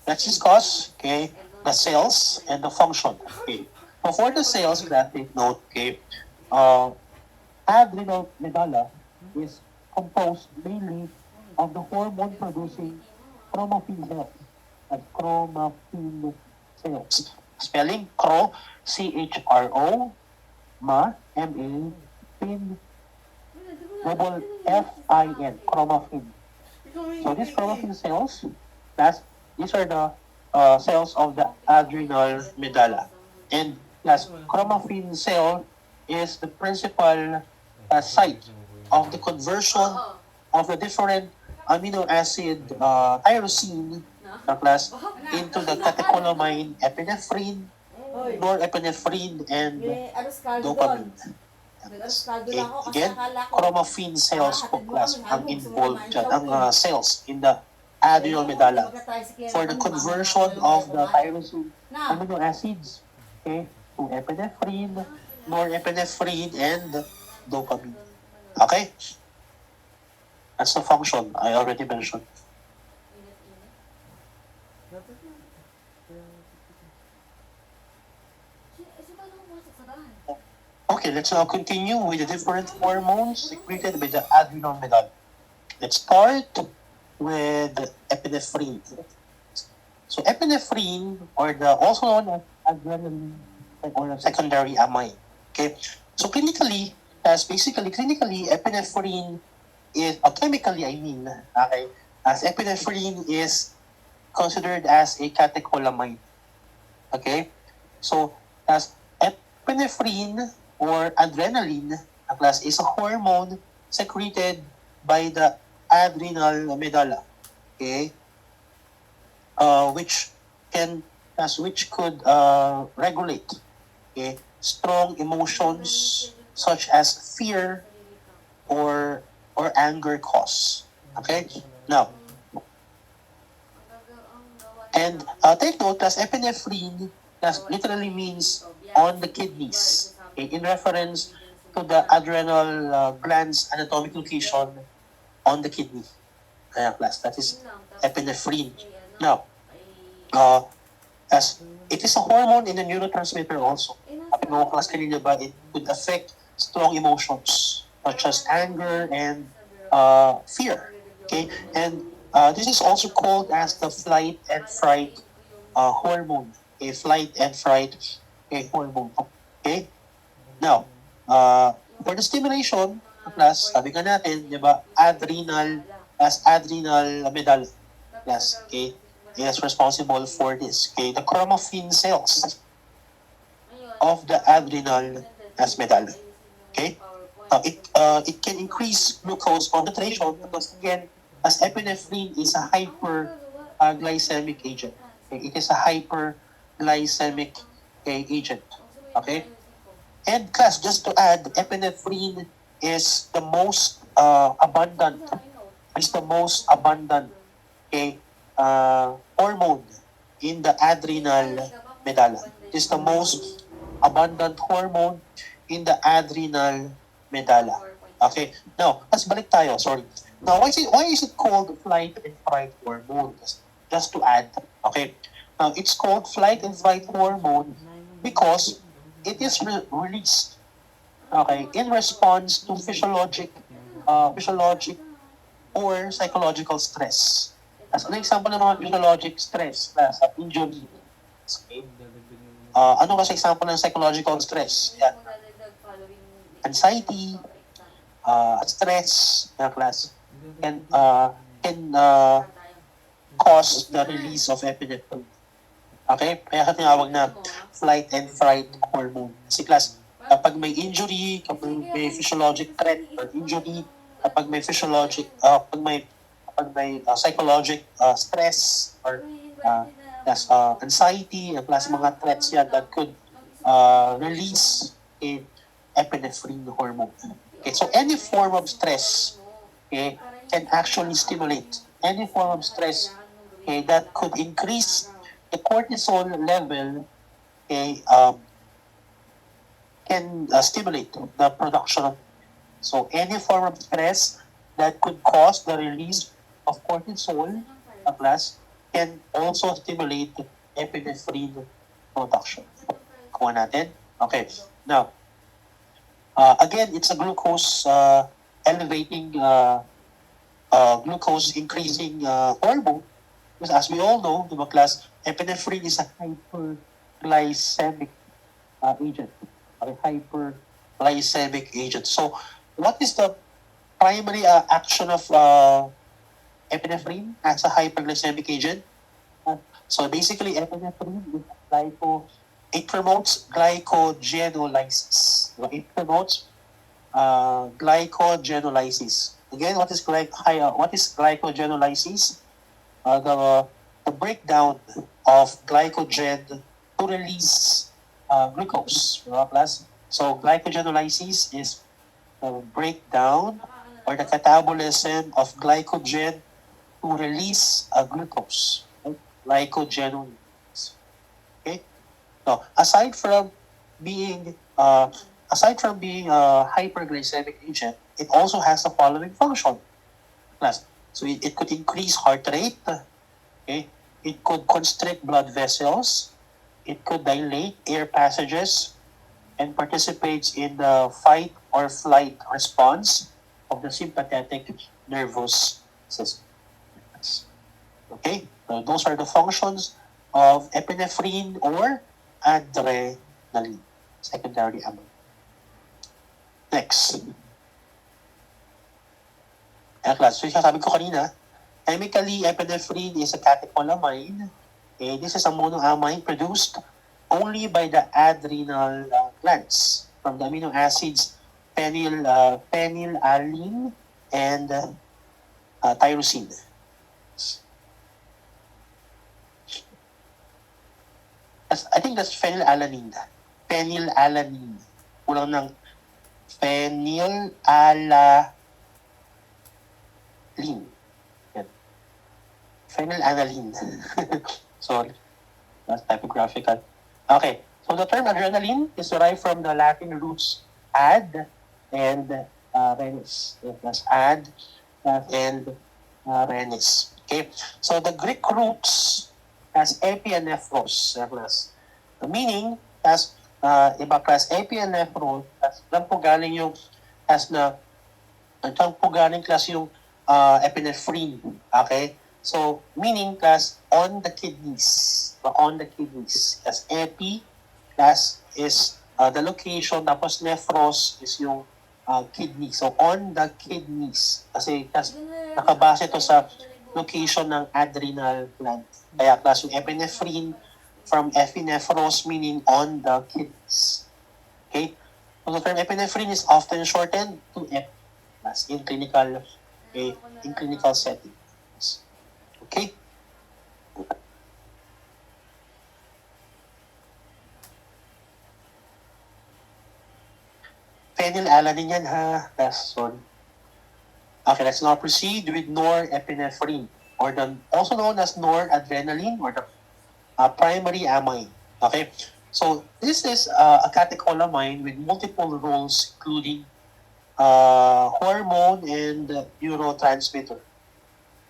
let's discuss, okay, the cells and the function. Okay, so for the cells, that take note, okay, adrenal medulla is composed mainly of the hormone-producing chromaffin cells. And chromaffin cells. Spelling CHRO, C-H-R-O, MA, M-A, fin, double F-I-N, chromaffin. So these chromaffin cells, these are the cells of the adrenal medulla. And last, chromaffin cell is the principal site of the conversion of the different amino acid tyrosine class into the catecholamine epinephrine, norepinephrine, and dopamine. Okay. Again, chromaffin cells po class ang involved dyan, ang cells in the adrenal medulla for the conversion of the tyrosine amino acids, okay, to epinephrine, norepinephrine, and dopamine. Okay? That's the function I already mentioned. Okay, let's now continue with the different hormones secreted by the adrenal medulla. Let's start with epinephrine. So epinephrine, or the also known as adrenaline or secondary amine. Okay, so clinically, epinephrine is chemically, okay, as epinephrine is considered as a catecholamine. Okay, so as epinephrine or adrenaline, class, is a hormone secreted by the adrenal medulla, okay, which could regulate, okay, strong emotions such as fear or anger cause. Okay, now, and take note, as epinephrine literally means on the kidneys, okay, in reference to the adrenal gland's anatomic location on the kidney. Class, that is epinephrine. Now, as it is a hormone in the neurotransmitter also. Sabi mo class kanina ba, it could affect strong emotions such as anger and fear. Okay, and this is also called as the flight and fright hormone. A flight and fright hormone. Okay, now for the stimulation, plus sabi nga natin, di ba, adrenal medulla. Yes, okay, is responsible for this. Okay, the chromaffin cells of the adrenal medulla. Okay, it can increase glucose concentration because again, as epinephrine is a hyperglycemic agent. Okay, it is a hyperglycemic agent. Okay, and class, just to add, epinephrine is the most abundant. Okay, hormone in the adrenal medulla. is the most abundant hormone in the adrenal medulla. Okay. Now, let's balik tayo. Sorry. Now, why is it called flight and fight hormone? Just to add. Okay. Now, it's called flight and fight hormone because it is released, okay, in response to physiologic or psychological stress. As an example ng mga physiologic stress, sa injury. Okay. Ano kasi example ng psychological stress? Yan. Anxiety, stress, class, can cause the release of epinephrine. Okay? Kaya tinawag na flight and fright hormone. Kasi class, kapag may injury, kapag may physiologic threat or injury, kapag may psychologic stress or anxiety, ang klase mga threats yan that could release a epinephrine hormone. Okay, so any form of stress, okay, can actually stimulate any form of stress, okay, that could increase the cortisol level, okay, can stimulate the production. So any form of stress that could cause the release of cortisol, class, can also stimulate epinephrine production. Kuha natin. Okay. Now, again, it's a glucose elevating, glucose increasing hormone. Because as we all know, diba, class, epinephrine is a hyperglycemic agent. A hyperglycemic agent. So, what is the primary action of epinephrine as a hyperglycemic agent? So basically, epinephrine is it promotes glycogenolysis. It promotes glycogenolysis. Again, what is glycogenolysis? The breakdown of glycogen to release glucose. Class? So glycogenolysis is the breakdown or the catabolism of glycogen to release glucose. Right? Glycogenolysis. Okay. Now, aside from being a hyperglycemic agent, it also has the following function. Class. So it could increase heart rate. Okay. It could constrict blood vessels. It could dilate air passages and participates in the fight or flight response of the sympathetic nervous system. Okay, so those are the functions of epinephrine or adrenaline, secondary amyloid. Next. Class, so sabi ko kanina, chemically, epinephrine is a catecholamine. Okay, this is a monoamine produced only by the adrenal glands from the amino acids phenylalanine and tyrosine. I think that's phenylalanine. Phenylalanine. Kulang ng phenylalaline. Yan. Phenylalanine. Sorry. That's typographical. Okay. So the term adrenaline is derived from the Latin roots ad and renis. That's ad and renis. Okay. So the Greek roots has epianephros. The meaning as iba class epianephros, lang po galing yung class yung epinephrine. Okay? So, meaning class on the kidneys. On the kidneys. As epi, class is the location, tapos nephros is yung kidney. So, on the kidneys. Kasi class, nakabase to sa location ng adrenal gland. Kaya class yung epinephrine from epinephros meaning on the kidneys. Okay? So, the term epinephrine is often shortened to ep class in clinical settings. Okay? Phenylalanine yan ha. That's one. Okay, let's now proceed with norepinephrine, also known as noradrenaline or the primary amine. Okay? So this is a catecholamine with multiple roles, including hormone and neurotransmitter.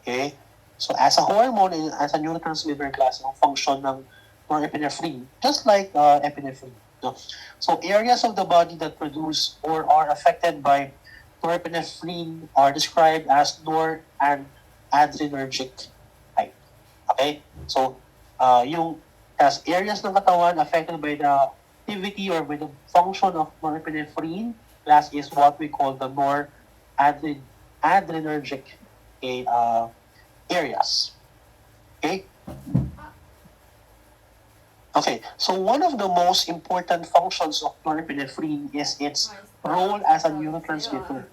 Okay? So as a hormone and as a neurotransmitter class, ang function ng norepinephrine, just like epinephrine. No? So areas of the body that produce or are affected by norepinephrine are described as nor and adrenergic type. Okay? So yung as areas ng katawan affected by the activity or by the function of norepinephrine class is what we call the adrenergic, okay, areas. Okay? Okay, so one of the most important functions of norepinephrine is its role as a neurotransmitter,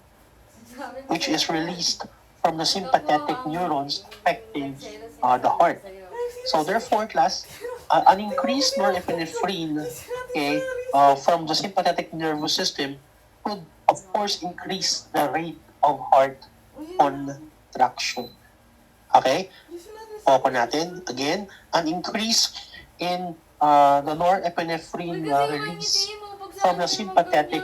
which is released from the sympathetic neurons affecting the heart. So therefore, class, an increased norepinephrine, okay, from the sympathetic nervous system could, of course, increase the rate of heart contraction. Okay? Opo natin. Again, an increase in the norepinephrine release from the sympathetic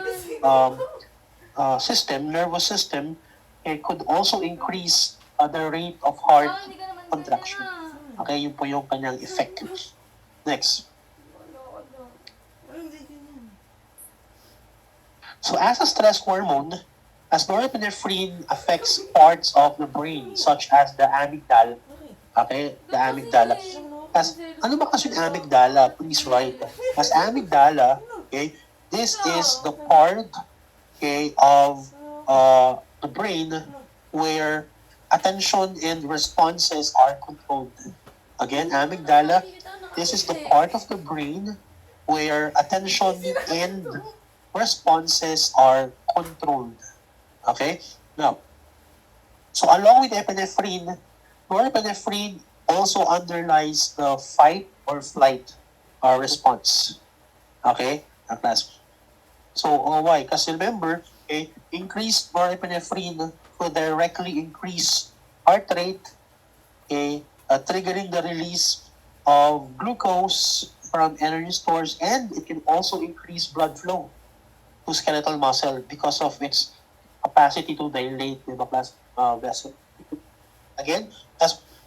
system, nervous system, it could also increase the rate of heart contraction. Okay, yun po yung kanyang effect. Next. So as a stress hormone, as norepinephrine affects parts of the brain such as the amygdala. Okay, the amygdala. As, ano ba kasi yung amygdala? Please write. As amygdala, okay, this is the part, okay, of the brain where attention and responses are controlled. Again, amygdala, this is the part of the brain where attention and responses are controlled. Okay? Now, so along with epinephrine, norepinephrine also underlies the fight or flight response. Okay? Class. So, why? Kasi remember, okay, increased norepinephrine will directly increase heart rate, okay, triggering the release of glucose from energy stores, and it can also increase blood flow to skeletal muscle because of its capacity to dilate the vessel. Again,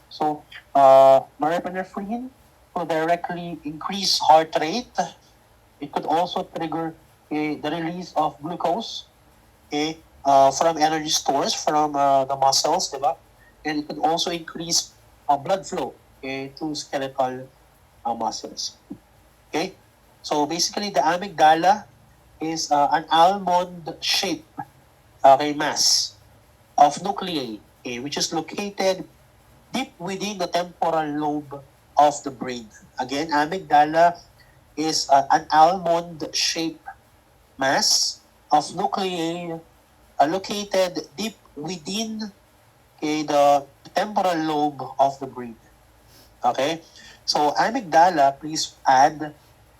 so norepinephrine will directly increase heart rate. It could also trigger the release of glucose from energy stores from the muscles, diba? And it could also increase blood flow to skeletal muscles. Okay? So basically, the amygdala is an almond-shaped mass of nuclei, which is located deep within the temporal lobe of the brain. Again, amygdala is an almond-shaped mass of nuclei located deep within the temporal lobe of the brain. Okay? So, amygdala, please add,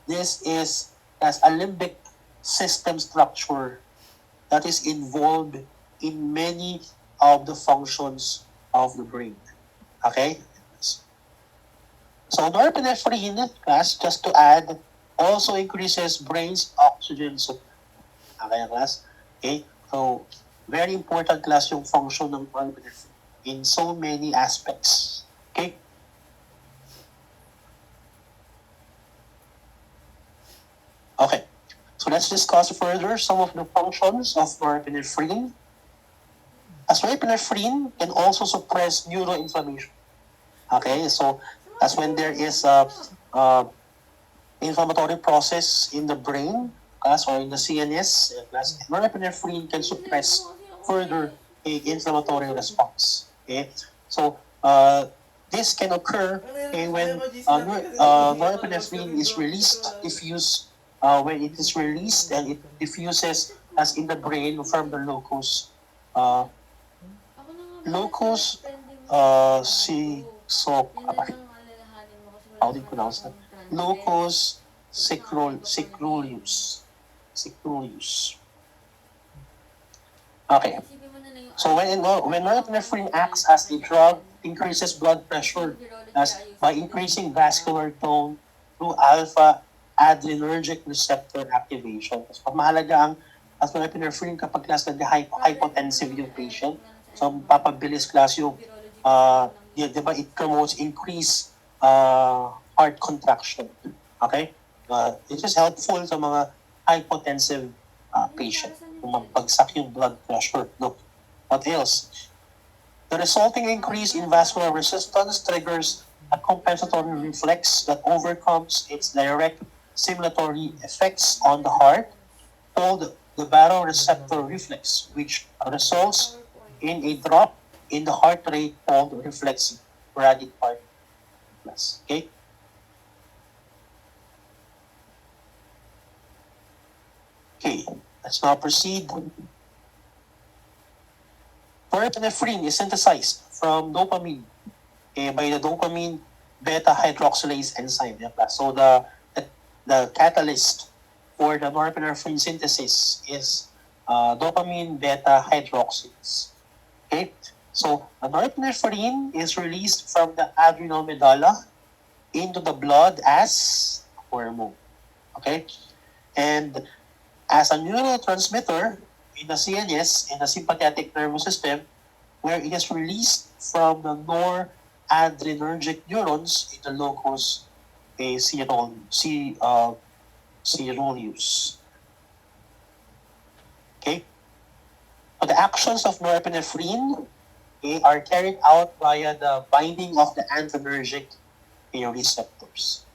this is as a limbic system structure that is involved in many of the functions of the brain. Okay? So, norepinephrine, class, just to add, also increases brain's oxygen supply. Okay, class? Okay? So, very important, class, yung function ng norepinephrine in so many aspects. Okay? Okay. So, let's discuss further some of the functions of norepinephrine. As norepinephrine can also suppress neuroinflammation. Okay, so that's when there is a inflammatory process in the brain, or in the CNS, norepinephrine can suppress further inflammatory response. Okay, so this can occur when norepinephrine is released, when it is released and it diffuses as in the brain from the locus how do you pronounce that? Locus secluleus. Okay. So when norepinephrine acts as a drug, increases blood pressure by increasing vascular tone through alpha adrenergic receptor activation. So, mahalaga ang norepinephrine kapag class na hypotensive yung patient. So, papabilis class yung, di ba, it promotes increased heart contraction. Okay? It is helpful sa mga hypotensive patient. Kung magbagsak yung blood pressure. No? What else? The resulting increase in vascular resistance triggers a compensatory reflex that overcomes its direct stimulatory effects on the heart, called the baroreceptor reflex, which results in a drop in the heart rate called reflexive bradycardia. Okay? Okay, let's now proceed. Norepinephrine is synthesized from dopamine by the dopamine beta hydroxylase enzyme. So the catalyst for the norepinephrine synthesis is dopamine beta hydroxylase. Okay, so norepinephrine is released from the adrenal medulla into the blood as hormone. Okay, and as a neurotransmitter in the CNS, in the sympathetic nervous system, where it is released from the noradrenergic neurons in the locus ceruleus. Okay? So the actions of norepinephrine are carried out via the binding of the antinergic receptors.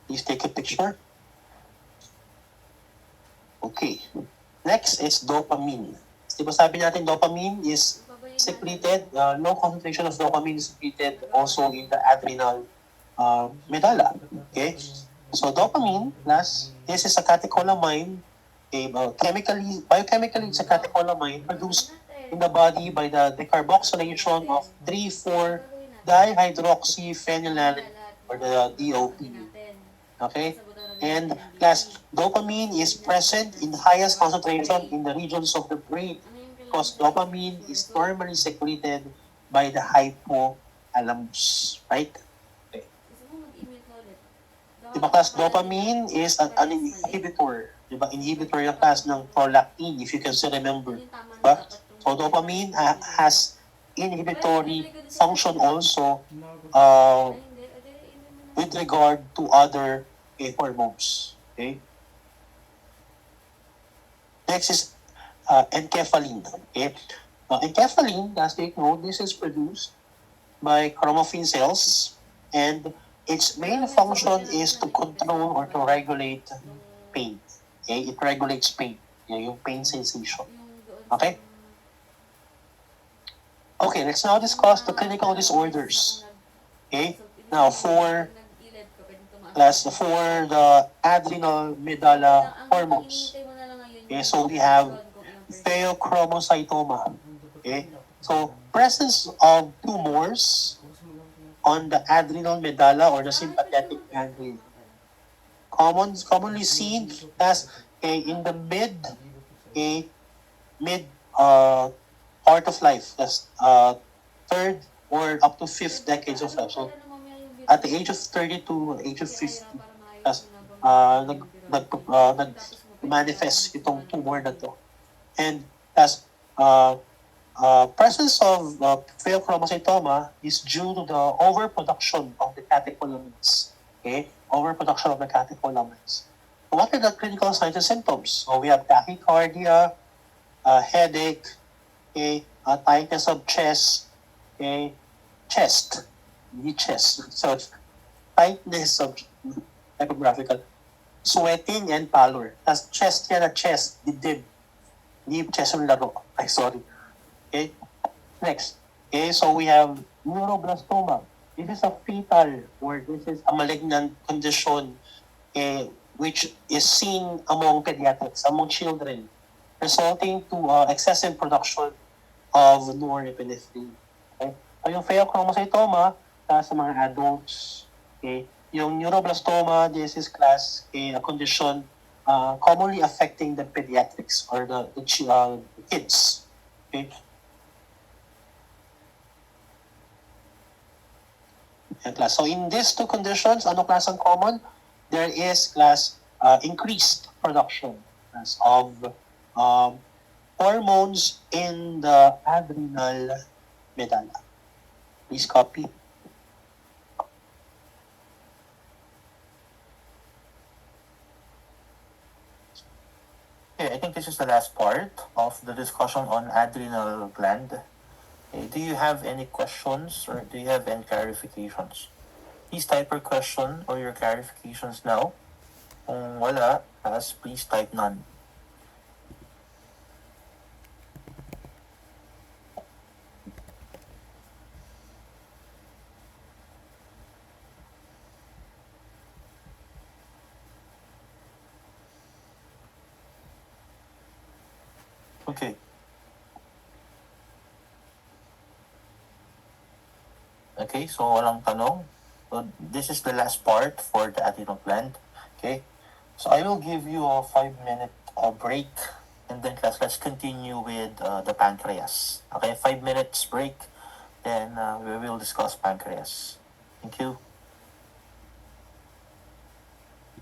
Please take a picture. Okay. Next is dopamine. Di ba sabi natin dopamine is secreted, low concentration of dopamine is secreted also in the adrenal medulla. Okay? So dopamine plus, this is a catecholamine, biochemically it's a catecholamine produced in the body by the decarboxylation of 3,4-dihydroxyphenylalanine or the DOP. Okay? And last, dopamine is present in highest concentration in the regions of the brain because dopamine is normally secreted by the hypothalamus. Right? Okay. Diba class, dopamine is an inhibitor. Diba? Inhibitor yung class ng prolactin, if you can still remember. Diba? So dopamine has inhibitory function also with regard to other hormones. Okay. Next is enkephalin. Okay. Enkephalin, as they know, this is produced by chromaffin cells, and its main function is to control or to regulate pain. Okay. It regulates pain. Yung pain sensation. Okay. Okay. Let's now discuss the clinical disorders. Okay. Now for the adrenal medulla hormones. Okay, so we have pheochromocytoma. Okay, so presence of tumors on the adrenal medulla or the sympathetic ganglion. Commonly seen as in the mid part of life, that's third or up to fifth decades of life. So at the age of 32, age of 50, nag-manifest itong tumor na to. And as presence of pheochromocytoma is due to the overproduction of the catecholamines. Okay? Overproduction of the catecholamines. So what are the clinical signs and symptoms? So we have tachycardia, headache, okay, tightness of chest, okay, chest. So tightness of typographical, sweating and pallor. Tapos chest yan na chest, dibdib. Hindi chest yung laro. Ay, sorry. Okay. Next. Okay, so we have neuroblastoma. This is a fetal or this is a malignant condition which is seen among pediatrics, among children, resulting to excessive production of norepinephrine. Okay. So yung pheochromocytoma, sa mga adults. Okay? Yung neuroblastoma, this is class a condition commonly affecting the pediatrics or the kids. Okay? Yan, class. So in these two conditions, ano class ang common? There is class increased production class of hormones in the adrenal medulla. Please copy. Okay, I think this is the last part of the discussion on adrenal gland. Okay, do you have any questions or do you have any clarifications? Please type your question or your clarifications now. Kung wala, please type none. Okay. Okay, so walang tanong. So this is the last part for the adrenal gland. Okay, so I will give you a 5-minute break, and then let's continue with the pancreas. Okay, 5 minutes break, then we will discuss pancreas. Thank you.